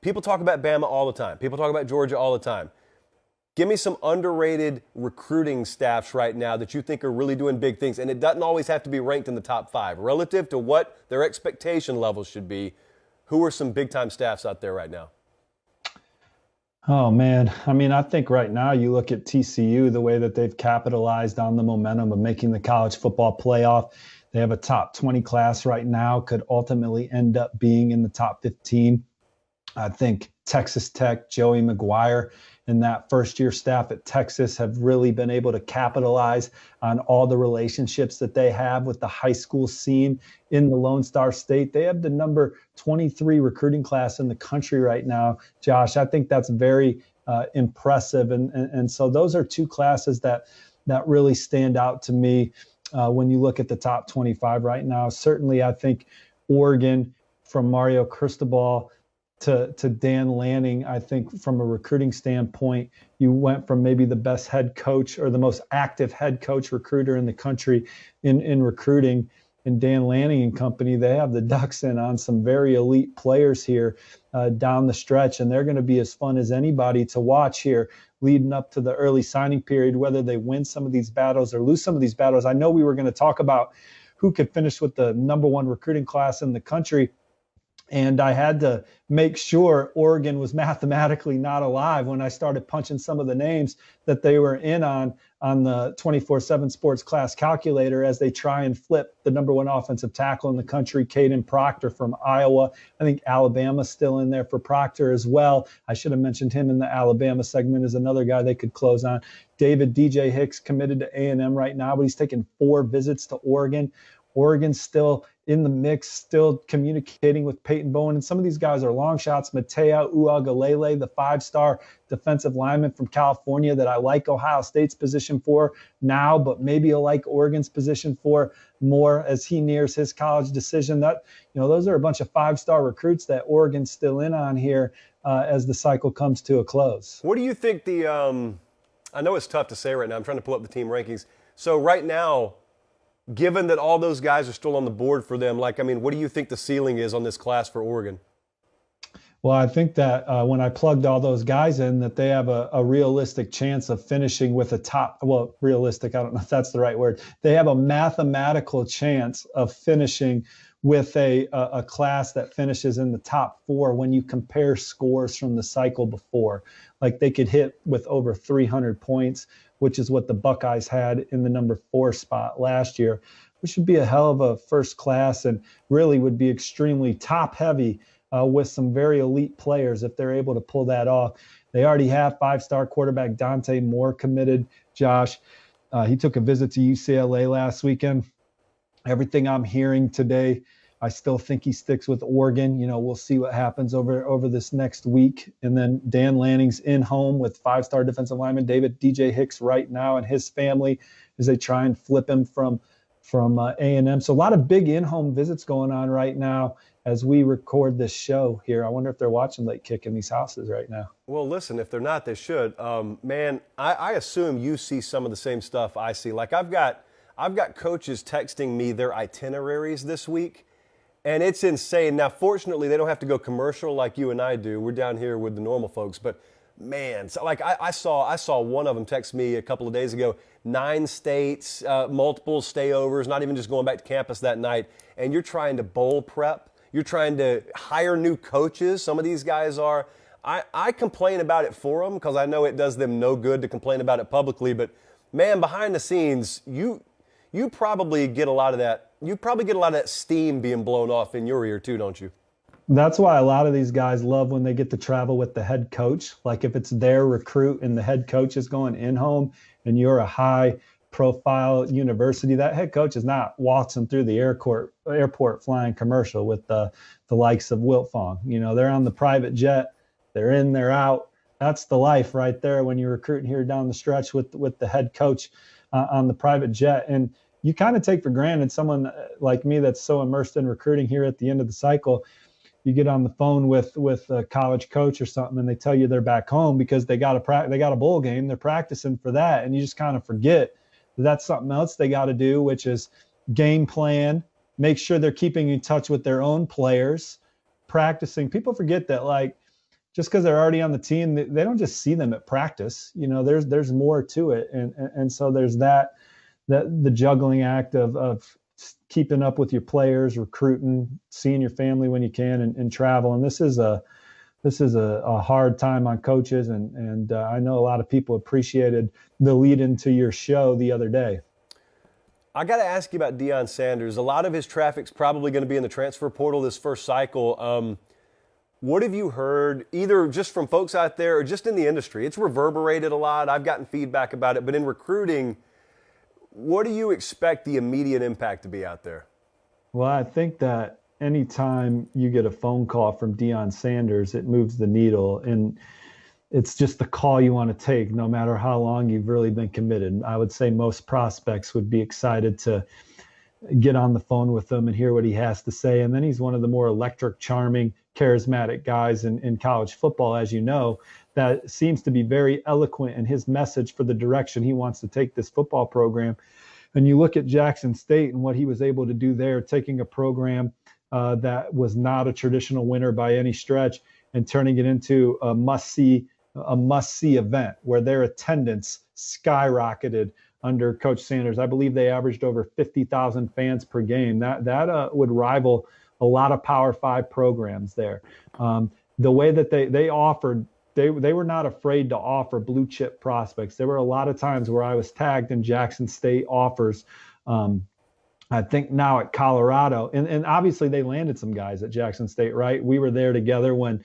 People talk about Bama all the time. People talk about Georgia all the time. Give me some underrated recruiting staffs right now that you think are really doing big things. And it doesn't always have to be ranked in the top 5. Relative to what their expectation levels should be, who are some big-time staffs out there right now? Oh, man. I mean, I think right now you look at TCU, the way that they've capitalized on the momentum of making the college football playoff. They have a top 20 class right now, could ultimately end up being in the top 15. I think Texas Tech, Joey McGuire, and that first-year staff at Texas have really been able to capitalize on all the relationships that they have with the high school scene in the Lone Star State. They have the number 23 recruiting class in the country right now, Josh. I think that's very impressive. And so those are two classes that really stand out to me when you look at the top 25 right now. Certainly, I think Oregon, from Mario Cristobal to Dan Lanning, I think from a recruiting standpoint, you went from maybe the best head coach or the most active head coach recruiter in the country in recruiting. And Dan Lanning and company, they have the Ducks in on some very elite players here down the stretch, and they're going to be as fun as anybody to watch here leading up to the early signing period, whether they win some of these battles or lose some of these battles. I know we were going to talk about who could finish with the number 1 recruiting class in the country, and I had to make sure Oregon was mathematically not alive when I started punching some of the names that they were in on the 24/7 Sports Class calculator as they try and flip the number 1 offensive tackle in the country, Caden Proctor from Iowa. I think Alabama's still in there for Proctor as well. I should have mentioned him in the Alabama segment as another guy they could close on. David DJ Hicks committed to A&M right now, but he's taken 4 visits to Oregon. Oregon's still in the mix, still communicating with Peyton Bowen. And some of these guys are long shots. Mateo Uagalele, the 5-star defensive lineman from California that I like Ohio State's position for now, but maybe I like Oregon's position for more as he nears his college decision. Those are a bunch of 5-star recruits that Oregon's still in on here as the cycle comes to a close. What do you think I know it's tough to say right now. I'm trying to pull up the team rankings. So right now, given that all those guys are still on the board for them, what do you think the ceiling is on this class for Oregon? Well, I think that when I plugged all those guys in, that they have a realistic chance of finishing with a top, well, realistic, I don't know if that's the right word. They have a mathematical chance of finishing with a class that finishes in the top 4 when you compare scores from the cycle before. Like, they could hit with over 300 points, which is what the Buckeyes had in the number 4 spot last year, which would be a hell of a first class and really would be extremely top heavy with some very elite players if they're able to pull that off. They already have 5-star quarterback Dante Moore committed, Josh. He took a visit to UCLA last weekend. Everything I'm hearing today, I still think he sticks with Oregon. We'll see what happens over this next week. And then Dan Lanning's in home with 5-star defensive lineman David DJ Hicks right now and his family as they try and flip him from A&M. So a lot of big in-home visits going on right now as we record this show here. I wonder if they're watching Late Kick in these houses right now. Well, listen, if they're not, they should. Man, I assume you see some of the same stuff I see. Like, I've got coaches texting me their itineraries this week, and it's insane. Now, fortunately, they don't have to go commercial like you and I do. We're down here with the normal folks. But, man, so I saw one of them text me a couple of days ago, 9 states, multiple stayovers, not even just going back to campus that night, and you're trying to bowl prep. You're trying to hire new coaches. Some of these guys are. I complain about it for them because I know it does them no good to complain about it publicly. But man, behind the scenes, you probably get a lot of that. You probably get a lot of that steam being blown off in your ear too, don't you? That's why a lot of these guys love when they get to travel with the head coach. Like if it's their recruit and the head coach is going in home and you're a high profile university, that head coach is not waltzing through the airport flying commercial with the likes of Wilfong. You know, they're on the private jet, they're in, they're out. That's the life right there when you're recruiting here down the stretch with the head coach on the private jet. And you kind of take for granted someone like me that's so immersed in recruiting here at the end of the cycle. You get on the phone with a college coach or something, and they tell you they're back home because they got a bowl game. They're practicing for that, and you just kind of forget that that's something else they got to do, which is game plan, make sure they're keeping in touch with their own players, practicing. People forget that, like, just because they're already on the team, they don't just see them at practice. You know, there's more to it, and so there's that the juggling act of keeping up with your players, recruiting, seeing your family when you can, and travel. And this is a hard time on coaches, and I know a lot of people appreciated the lead into your show the other day. I got to ask you about Deion Sanders. A lot of his traffic's probably going to be in the transfer portal this first cycle. What have you heard, either just from folks out there or just in the industry? It's reverberated a lot. I've gotten feedback about it. But in recruiting, what do you expect the immediate impact to be out there? Well, I think that anytime you get a phone call from Deion Sanders, it moves the needle. And it's just the call you want to take, no matter how long you've really been committed. I would say most prospects would be excited to get on the phone with him and hear what he has to say. And then he's one of the more electric, charming, charismatic guys in college football, as you know, that seems to be very eloquent in his message for the direction he wants to take this football program. And you look at Jackson State and what he was able to do there, taking a program that was not a traditional winner by any stretch and turning it into a must-see event where their attendance skyrocketed under Coach Sanders. I believe they averaged over 50,000 fans per game. That would rival a lot of Power 5 programs there. The way that they offered, they were not afraid to offer blue chip prospects. There were a lot of times where I was tagged in Jackson State offers. I think now at Colorado, and obviously they landed some guys at Jackson State, right? We were there together when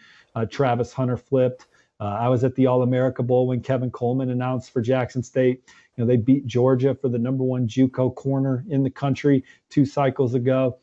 Travis Hunter flipped. I was at the All-America Bowl when Kevin Coleman announced for Jackson State. You know, they beat Georgia for the number one JUCO corner in the country 2 cycles ago.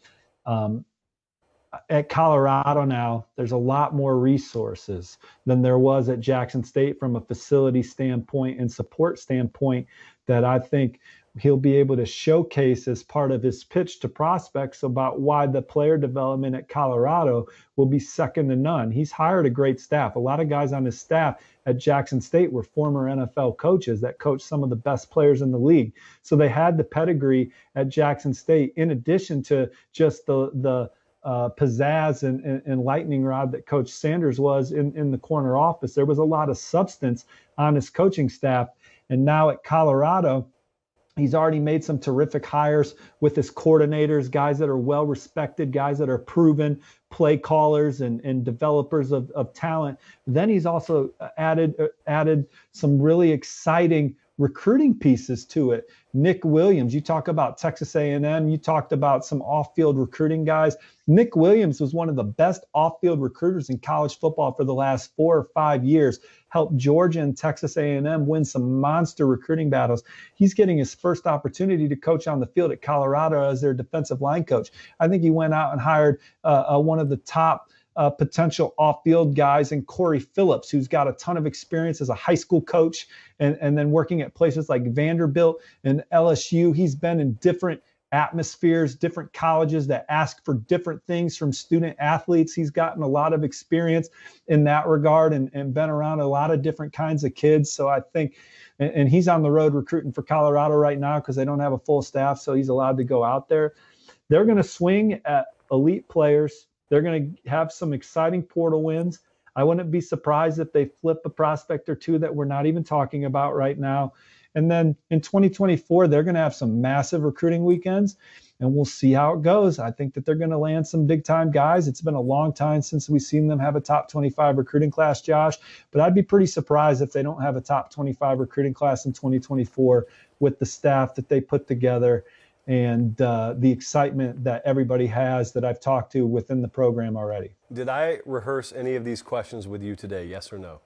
At Colorado now, there's a lot more resources than there was at Jackson State from a facility standpoint and support standpoint that I think he'll be able to showcase as part of his pitch to prospects about why the player development at Colorado will be second to none. He's hired a great staff. A lot of guys on his staff at Jackson State were former NFL coaches that coached some of the best players in the league. So they had the pedigree at Jackson State in addition to just the pizzazz and lightning rod that Coach Sanders was in the corner office. There was a lot of substance on his coaching staff. And now at Colorado, he's already made some terrific hires with his coordinators, guys that are well-respected, guys that are proven play callers and developers of talent. Then he's also added some really exciting recruiting pieces to it. Nick Williams, you talk about Texas A&M, you talked about some off-field recruiting guys. Nick Williams was one of the best off-field recruiters in college football for the last 4 or 5 years, helped Georgia and Texas A&M win some monster recruiting battles. He's getting his first opportunity to coach on the field at Colorado as their defensive line coach. I think he went out and hired one of the top potential off-field guys in Corey Phillips, who's got a ton of experience as a high school coach and then working at places like Vanderbilt and LSU. He's been in different atmospheres, different colleges that ask for different things from student athletes. He's gotten a lot of experience in that regard and been around a lot of different kinds of kids. So I think, and he's on the road recruiting for Colorado right now because they don't have a full staff, so he's allowed to go out there. They're going to swing at elite players. They're going to have some exciting portal wins. I wouldn't be surprised if they flip a prospect or two that we're not even talking about right now. And then in 2024, they're going to have some massive recruiting weekends. and we'll see how it goes. I think that they're going to land some big time guys. It's been a long time since we've seen them have a top 25 recruiting class, Josh, but I'd be pretty surprised if they don't have a top 25 recruiting class in 2024 with the staff that they put together and the excitement that everybody has that I've talked to within the program already. Did I rehearse any of these questions with you today, yes or no?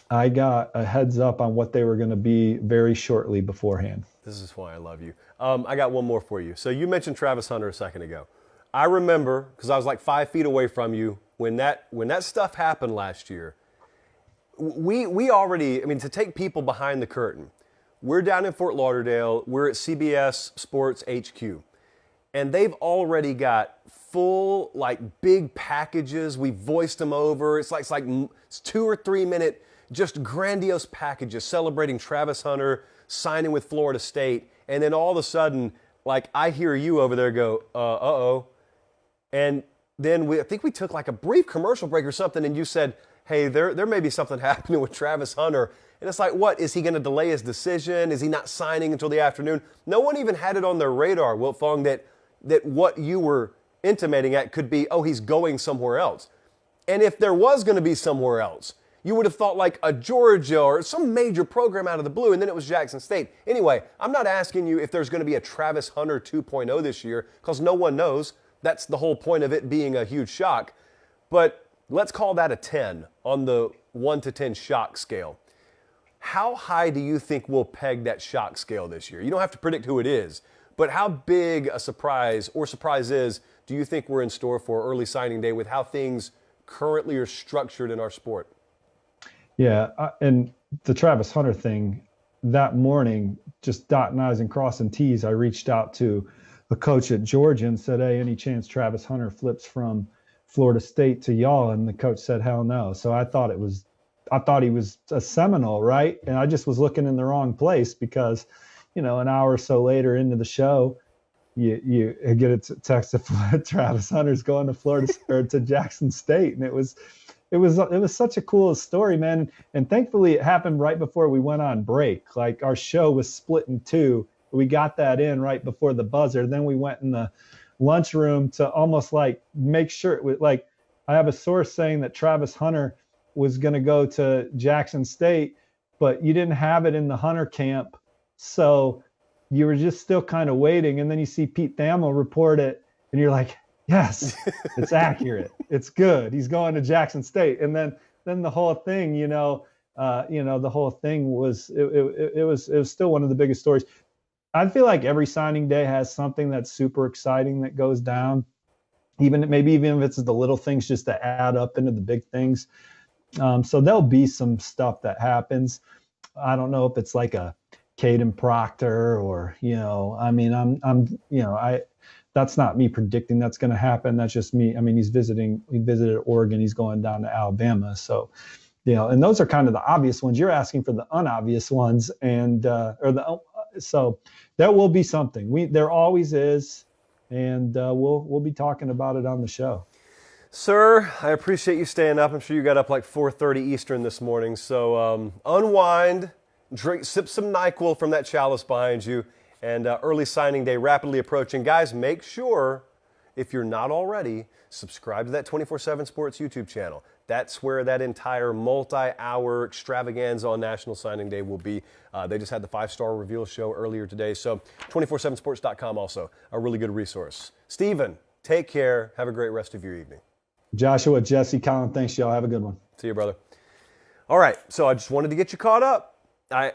I got a heads up on what they were going to be very shortly beforehand. This is why I love you. I got one more for you. So you mentioned Travis Hunter a second ago. I remember, because I was like 5 feet away from you, when that stuff happened last year, we already, I mean, to take people behind the curtain, we're down in Fort Lauderdale, we're at CBS Sports HQ, and they've already got full, like, big packages. We voiced them over. It's 2 or 3 minute, just grandiose packages celebrating Travis Hunter signing with Florida State. And then all of a sudden, like, I hear you over there go, uh-oh. And then I think we took like a brief commercial break or something, and you said, hey, there may be something happening with Travis Hunter. And it's like, what? Is he going to delay his decision? Is he not signing until the afternoon? No one even had it on their radar, Wilfong, that what you were intimating at could be, oh, he's going somewhere else. And if there was going to be somewhere else, you would have thought like a Georgia or some major program out of the blue, and then it was Jackson State. Anyway, I'm not asking you if there's going to be a Travis Hunter 2.0 this year, because no one knows. That's the whole point of it being a huge shock. But let's call that a 10 on the 1 to 10 shock scale. How high do you think we'll peg that shock scale this year? You don't have to predict who it is, but how big a surprise or surprises do you think we're in store for early signing day with how things currently are structured in our sport? Yeah, and the Travis Hunter thing, that morning, just dotting I's and crossing T's, I reached out to a coach at Georgia and said, hey, any chance Travis Hunter flips from Florida State to y'all? And the coach said, hell no. So I thought he was a Seminole, right? And I just was looking in the wrong place because, an hour or so later into the show, you get a text that Travis Hunter's going to Florida or to Jackson State. And it was such a cool story, man. And thankfully it happened right before we went on break. Like, our show was split in two. We got that in right before the buzzer. Then we went in the lunchroom to almost like make sure it was like, I have a source saying that Travis Hunter was going to go to Jackson State, but you didn't have it in the Hunter camp. So you were just still kind of waiting. And then you see Pete Thamel report it and you're like, yes, it's accurate. It's good. He's going to Jackson State. And then the whole thing, the whole thing was, it was still one of the biggest stories. I feel like every signing day has something that's super exciting that goes down, even if it's the little things just to add up into the big things. So there'll be some stuff that happens. I don't know if it's like a Caden Proctor or, that's not me predicting that's going to happen. That's just me. I mean, he visited Oregon. He's going down to Alabama. So, and those are kind of the obvious ones. You're asking for the unobvious ones, so there will be something. There always is, and we'll be talking about it on the show. Sir, I appreciate you staying up. I'm sure you got up like 4:30 Eastern this morning. So unwind, sip some NyQuil from that chalice behind you, and early signing day rapidly approaching. Guys, make sure, if you're not already, subscribe to that 24/7 Sports YouTube channel. That's where that entire multi-hour extravaganza on National Signing Day will be. They just had the 5-star reveal show earlier today. So 247sports.com also a really good resource. Stephen, take care. Have a great rest of your evening. Joshua, Jesse, Colin, thanks, y'all. Have a good one. See you, brother. All right, so I just wanted to get you caught up.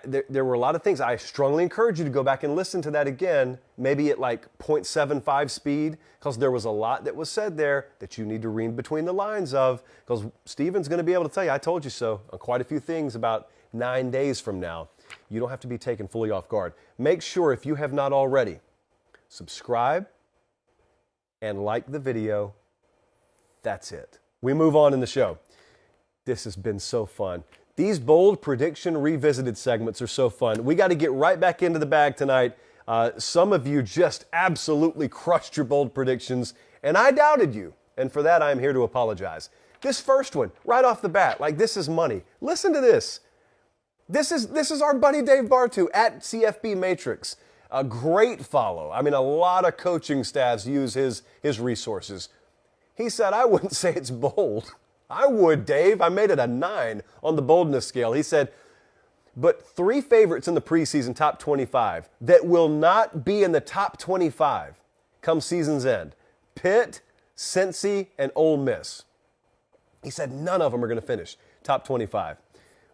There were a lot of things. I strongly encourage you to go back and listen to that again, maybe at like 0.75 speed, because there was a lot that was said there that you need to read between the lines of, because Stephen's going to be able to tell you, I told you so, on quite a few things about 9 days from now. You don't have to be taken fully off guard. Make sure, if you have not already, subscribe and like the video. That's it. We move on in the show. This has been so fun. These bold prediction revisited segments are so fun. We got to get right back into the bag tonight. Some of you just absolutely crushed your bold predictions, and I doubted you. And for that, I'm here to apologize. This first one, right off the bat, like this is money. Listen to this. This is our buddy Dave Bartu at CFB Matrix. A great follow. I mean, a lot of coaching staffs use his resources. He said, I wouldn't say it's bold. I would, Dave. I made it a 9 on the boldness scale. He said, but 3 favorites in the preseason top 25 that will not be in the top 25 come season's end. Pitt, Cincy, and Ole Miss. He said none of them are going to finish top 25.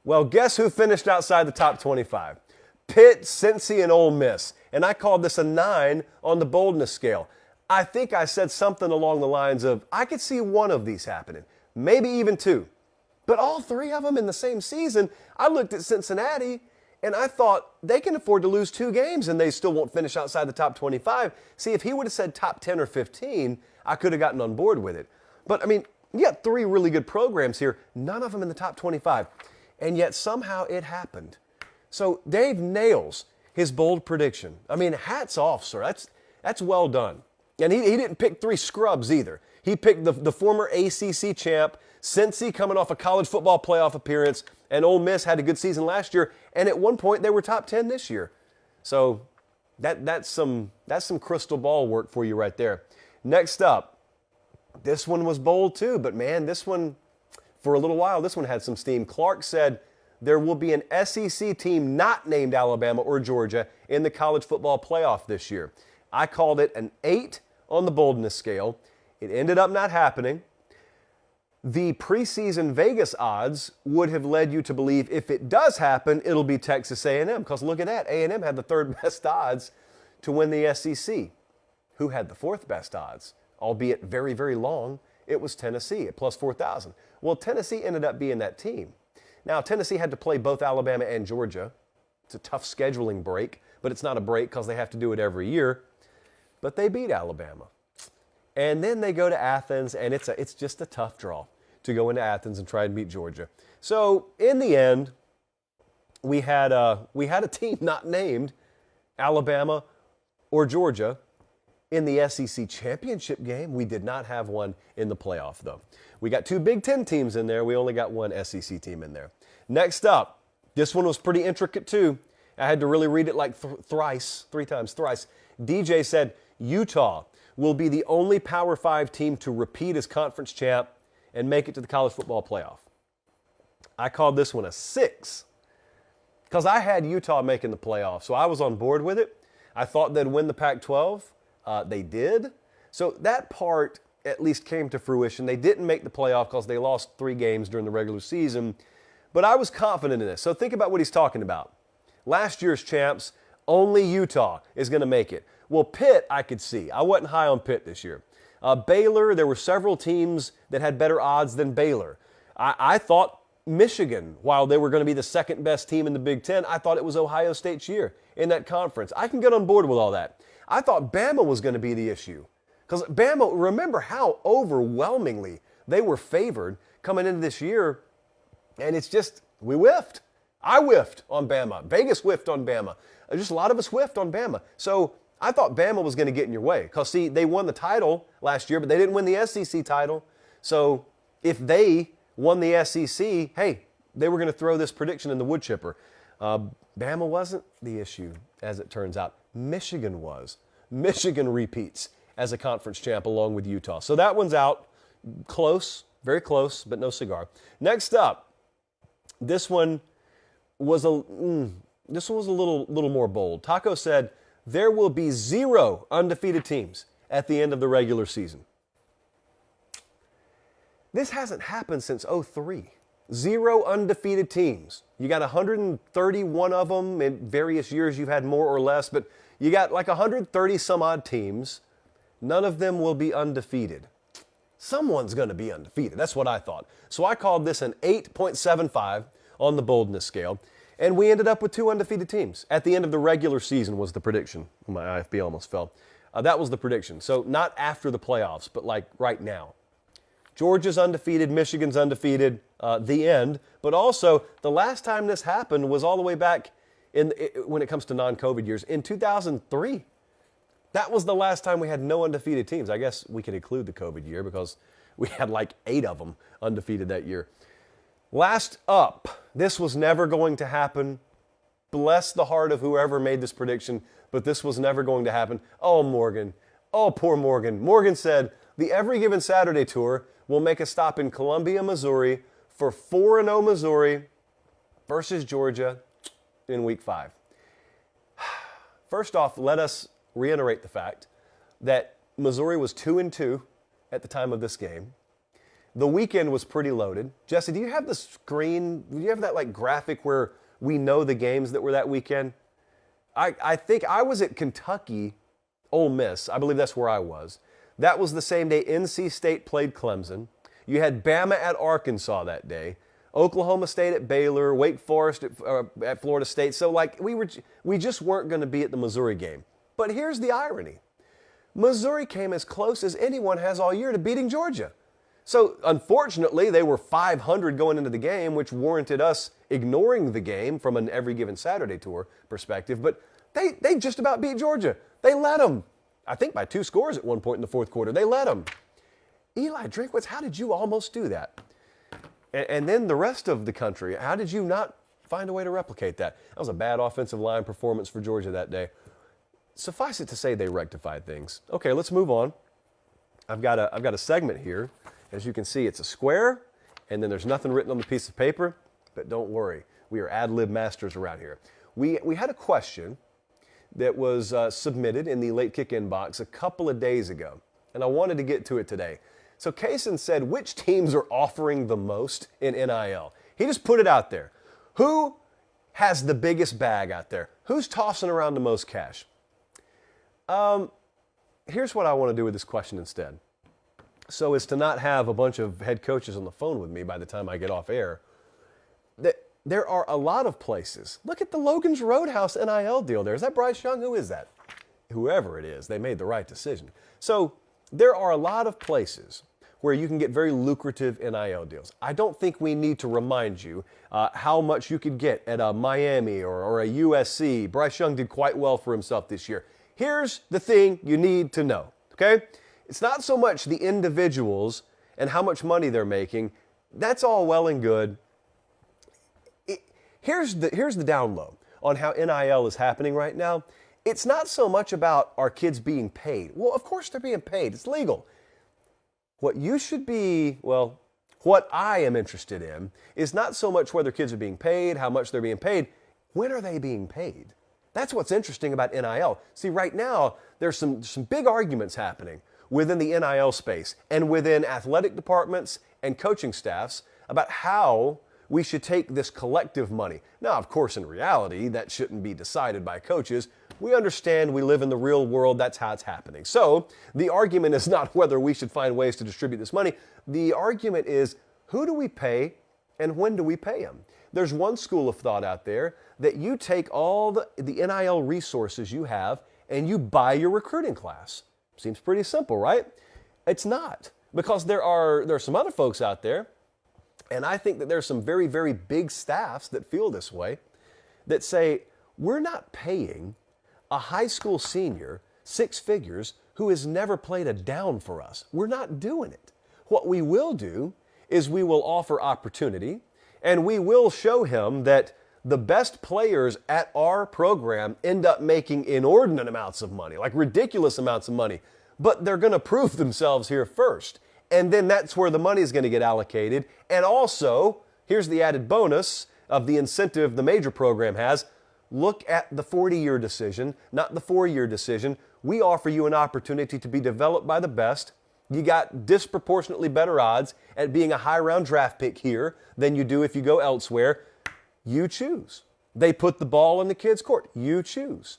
Well, guess who finished outside the top 25? Pitt, Cincy, and Ole Miss. And I called this a 9 on the boldness scale. I think I said something along the lines of, I could see one of these happening, maybe even 2. But all 3 of them in the same season, I looked at Cincinnati and I thought they can afford to lose 2 games and they still won't finish outside the top 25. See, if he would have said top 10 or 15, I could have gotten on board with it. But I mean, you got 3 really good programs here, none of them in the top 25. And yet somehow it happened. So Dave nails his bold prediction. I mean, hats off, sir. That's well done. And he didn't pick 3 scrubs either. He picked the former ACC champ, Cincy coming off a college football playoff appearance, and Ole Miss had a good season last year, and at one point they were top 10 this year. So that's some crystal ball work for you right there. Next up, this one was bold too, but man, this one, for a little while, this one had some steam. Clark said there will be an SEC team not named Alabama or Georgia in the college football playoff this year. I called it an 8 on the boldness scale. It ended up not happening. The preseason Vegas odds would have led you to believe if it does happen, it'll be Texas A&M. Because look at that, A&M had the 3rd best odds to win the SEC. Who had the 4th best odds? Albeit very, very long, it was Tennessee at plus 4,000. Well, Tennessee ended up being that team. Now, Tennessee had to play both Alabama and Georgia. It's a tough scheduling break, but it's not a break because they have to do it every year. But they beat Alabama. And then they go to Athens, and it's just a tough draw to go into Athens and try and beat Georgia. So in the end, we had a team not named Alabama or Georgia in the SEC championship game. We did not have one in the playoff, though. We got 2 Big Ten teams in there. We only got 1 SEC team in there. Next up, this one was pretty intricate, too. I had to really read it like 3 times thrice. DJ said Utah will be the only Power 5 team to repeat as conference champ and make it to the college football playoff. I called this one a 6 because I had Utah making the playoff, so I was on board with it. I thought they'd win the Pac-12. They did. So that part at least came to fruition. They didn't make the playoff because they lost 3 games during the regular season, but I was confident in this. So think about what he's talking about. Last year's champs, only Utah is going to make it. Well, Pitt, I could see. I wasn't high on Pitt this year. Baylor, there were several teams that had better odds than Baylor. I thought Michigan, while they were going to be the 2nd best team in the Big Ten, I thought it was Ohio State's year in that conference. I can get on board with all that. I thought Bama was going to be the issue. Because Bama, remember how overwhelmingly they were favored coming into this year, and it's just, we whiffed. I whiffed on Bama. Vegas whiffed on Bama. Just a lot of us whiffed on Bama. So I thought Bama was going to get in your way. Because, see, they won the title last year, but they didn't win the SEC title. So if they won the SEC, hey, they were going to throw this prediction in the wood chipper. Bama wasn't the issue, as it turns out. Michigan was. Michigan repeats as a conference champ along with Utah. So that one's out. Close, very close, but no cigar. Next up, this one was a little more bold. Taco said there will be 0 undefeated teams at the end of the regular season. This hasn't happened since 2003. 0 undefeated teams. You got 131 of them. In various years you've had more or less, but you got like 130 some odd teams. None of them will be undefeated. Someone's going to be undefeated. That's what I thought. So I called this an 8.75 on the boldness scale. And we ended up with 2 undefeated teams. At the end of the regular season was the prediction. My IFB almost fell. That was the prediction. So not after the playoffs, but like right now. Georgia's undefeated, Michigan's undefeated, the end. But also, the last time this happened was all the way back when it comes to non-COVID years, in 2003. That was the last time we had no undefeated teams. I guess we could include the COVID year because we had like 8 of them undefeated that year. Last up, this was never going to happen. Bless the heart of whoever made this prediction. but this was never going to happen. Oh, Morgan. Oh, poor Morgan. Morgan said, the Every Given Saturday Tour will make a stop in Columbia, Missouri for 4-0 Missouri versus Georgia in Week 5. First off, let us reiterate the fact that Missouri was 2-2 at the time of this game. The weekend was pretty loaded. Jesse, do you have the screen? Do you have that like graphic where we know the games that were that weekend? I think I was at Kentucky, Ole Miss. I believe that's where I was. That was the same day NC State played Clemson. You had Bama at Arkansas that day. Oklahoma State at Baylor, Wake Forest at Florida State. So like we just weren't going to be at the Missouri game. But here's the irony. Missouri came as close as anyone has all year to beating Georgia. So unfortunately, they were 500 going into the game, which warranted us ignoring the game from an Every Given Saturday Tour perspective. But they just about beat Georgia. They led them, I think by 2 scores at one point in the fourth quarter. They led them. Eli Drinkwitz, how did you almost do that? And then the rest of the country, how did you not find a way to replicate that? That was a bad offensive line performance for Georgia that day. Suffice it to say they rectified things. Okay, let's move on. I've got a segment here. As you can see, it's a square, and then there's nothing written on the piece of paper, but don't worry. We are ad-lib masters around here. We had a question that was submitted in the Late Kick inbox a couple of days ago, and I wanted to get to it today. So Kaysen said, which teams are offering the most in NIL? He just put it out there. Who has the biggest bag out there? Who's tossing around the most cash? Here's what I want to do with this question instead. So as to not have a bunch of head coaches on the phone with me by the time I get off air, there are a lot of places. Look at the Logan's Roadhouse NIL deal there. Is that Bryce Young? Who is that? Whoever it is, they made the right decision. So there are a lot of places where you can get very lucrative NIL deals. I don't think we need to remind you how much you could get at a Miami or a USC. Bryce Young did quite well for himself this year. Here's the thing you need to know, okay? It's not so much the individuals and how much money they're making. That's all well and good. Here's the down low on how NIL is happening right now. It's not so much about our kids being paid. Well, of course they're being paid. It's legal. What I am interested in is not so much whether kids are being paid, how much they're being paid. When are they being paid? That's what's interesting about NIL. See, right now, there's some big arguments happening within the NIL space and within athletic departments and coaching staffs about how we should take this collective money. Now, of course, in reality, that shouldn't be decided by coaches. We understand we live in the real world. That's how it's happening. So the argument is not whether we should find ways to distribute this money. The argument is, who do we pay and when do we pay them? There's one school of thought out there that you take all the NIL resources you have and you buy your recruiting class. Seems pretty simple, right? It's not, because there are some other folks out there, and I think that there's some very, very big staffs that feel this way, that say, we're not paying a high school senior 6 figures who has never played a down for us. We're not doing it. What we will do is we will offer opportunity, and we will show him that the best players at our program end up making inordinate amounts of money, like ridiculous amounts of money, but they're going to prove themselves here first. And then that's where the money is going to get allocated. And also, here's the added bonus of the incentive the major program has. Look at the 40-year decision, not the 4-year decision. We offer you an opportunity to be developed by the best. You got disproportionately better odds at being a high-round draft pick here than you do if you go elsewhere. You choose. They put the ball in the kid's court. You choose.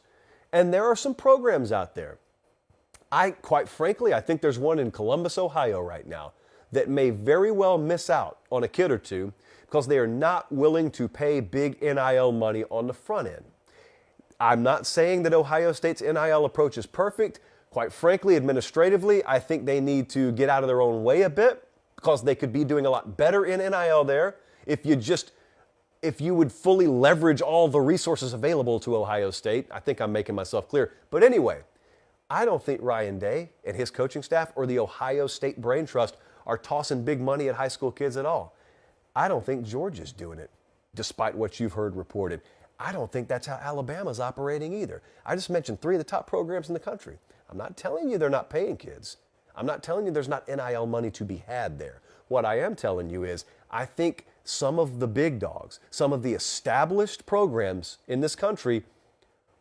And there are some programs out there. Quite frankly, I think there's one in Columbus, Ohio right now that may very well miss out on a kid or two because they are not willing to pay big NIL money on the front end. I'm not saying that Ohio State's NIL approach is perfect. Quite frankly, administratively, I think they need to get out of their own way a bit because they could be doing a lot better in NIL there if you would fully leverage all the resources available to Ohio State. I think I'm making myself clear. But anyway, I don't think Ryan Day and his coaching staff or the Ohio State Brain Trust are tossing big money at high school kids at all. I don't think Georgia's doing it, despite what you've heard reported. I don't think that's how Alabama's operating either. I just mentioned 3 of the top programs in the country. I'm not telling you they're not paying kids. I'm not telling you there's not NIL money to be had there. What I am telling you is I think some of the big dogs, some of the established programs in this country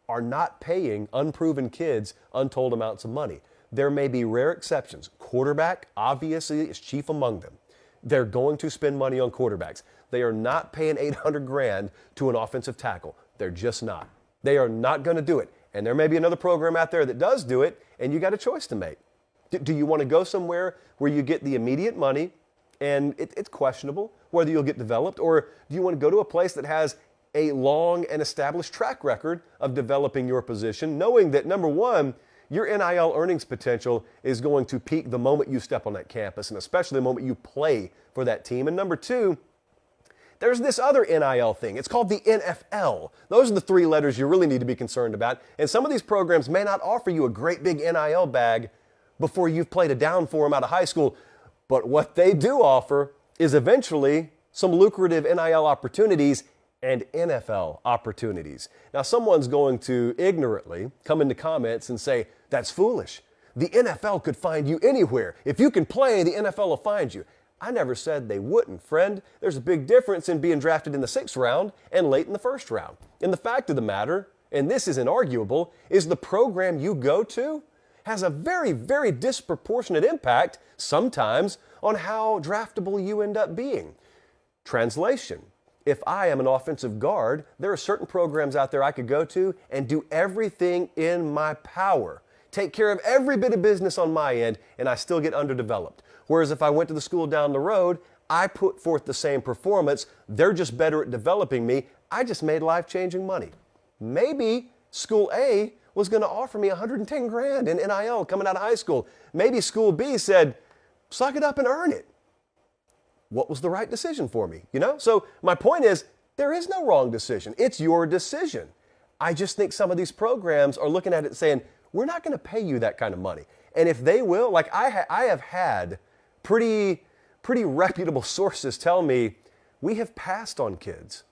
are not paying unproven kids untold amounts of money. There may be rare exceptions. Quarterback, obviously, is chief among them. They're going to spend money on quarterbacks. They are not paying $800,000 to an offensive tackle. They're just not. They are not going to do it. And there may be another program out there that does do it, and you got a choice to make. Do you want to go somewhere where you get the immediate money, and it's questionable whether you'll get developed, or do you want to go to a place that has a long and established track record of developing your position, knowing that, number one, your NIL earnings potential is going to peak the moment you step on that campus, and especially the moment you play for that team. And number two, there's this other NIL thing. It's called the NFL. Those are the 3 letters you really need to be concerned about. And some of these programs may not offer you a great big NIL bag before you've played a down for them out of high school. But what they do offer is eventually some lucrative NIL opportunities and NFL opportunities. Now, someone's going to ignorantly come into comments and say, that's foolish. The NFL could find you anywhere. If you can play, the NFL will find you. I never said they wouldn't, friend. There's a big difference in being drafted in the 6th round and late in the 1st round. And the fact of the matter, and this is inarguable, is the program you go to has a very, very disproportionate impact sometimes on how draftable you end up being. Translation: if I am an offensive guard, there are certain programs out there I could go to and do everything in my power, take care of every bit of business on my end, and I still get underdeveloped. Whereas if I went to the school down the road, I put forth the same performance. They're just better at developing me. I just made life-changing money. Maybe school A was going to offer me $110,000 in NIL coming out of high school. Maybe school B said, suck it up and earn it. What was the right decision for me? So my point is, there is no wrong decision. It's your decision. I just think some of these programs are looking at it saying, we're not going to pay you that kind of money. And if they will, like I have had pretty reputable sources tell me, we have passed on kids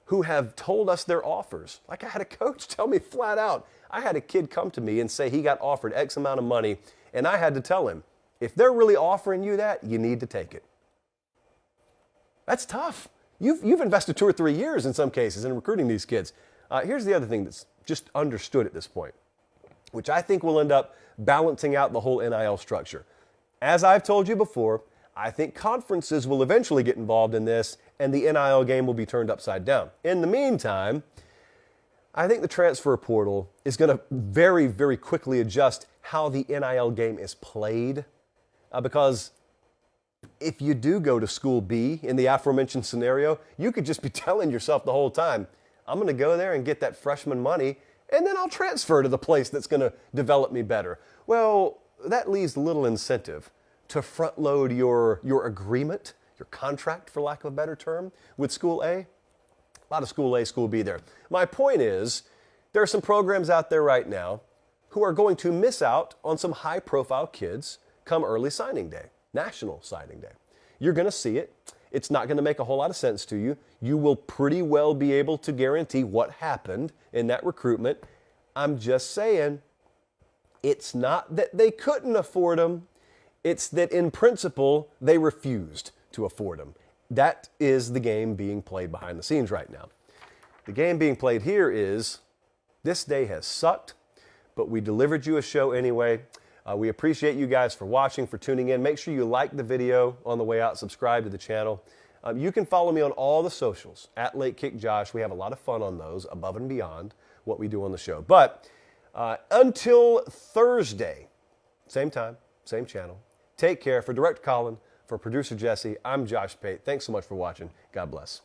who have told us their offers. Like I had a coach tell me flat out, I had a kid come to me and say he got offered X amount of money, and I had to tell him, if they're really offering you that, you need to take it. That's tough. You've invested 2 or 3 years in some cases in recruiting these kids. Here's the other thing that's just understood at this point, which I think will end up balancing out the whole NIL structure. As I've told you before, I think conferences will eventually get involved in this, and the NIL game will be turned upside down. In the meantime, I think the transfer portal is going to very, very quickly adjust how the NIL game is played, because if you do go to school B in the aforementioned scenario, you could just be telling yourself the whole time, I'm going to go there and get that freshman money, and then I'll transfer to the place that's going to develop me better. Well, that leaves little incentive to front load your agreement, your contract, for lack of a better term, with school A. A lot of school A, school B there. My point is, there are some programs out there right now who are going to miss out on some high-profile kids come early signing day, national signing day. You're going to see it. It's not going to make a whole lot of sense to you. You will pretty well be able to guarantee what happened in that recruitment. I'm just saying, it's not that they couldn't afford them. It's that in principle, they refused to afford them. That is the game being played behind the scenes right now. The game being played here is, this day has sucked, but we delivered you a show anyway. We appreciate you guys for watching, for tuning in. Make sure you like the video on the way out, subscribe to the channel. You can follow me on all the socials, at Late Kick Josh. We have a lot of fun on those, above and beyond what we do on the show. But until Thursday, same time, same channel, take care. For Director Colin, for Producer Jesse, I'm Josh Pate. Thanks so much for watching. God bless.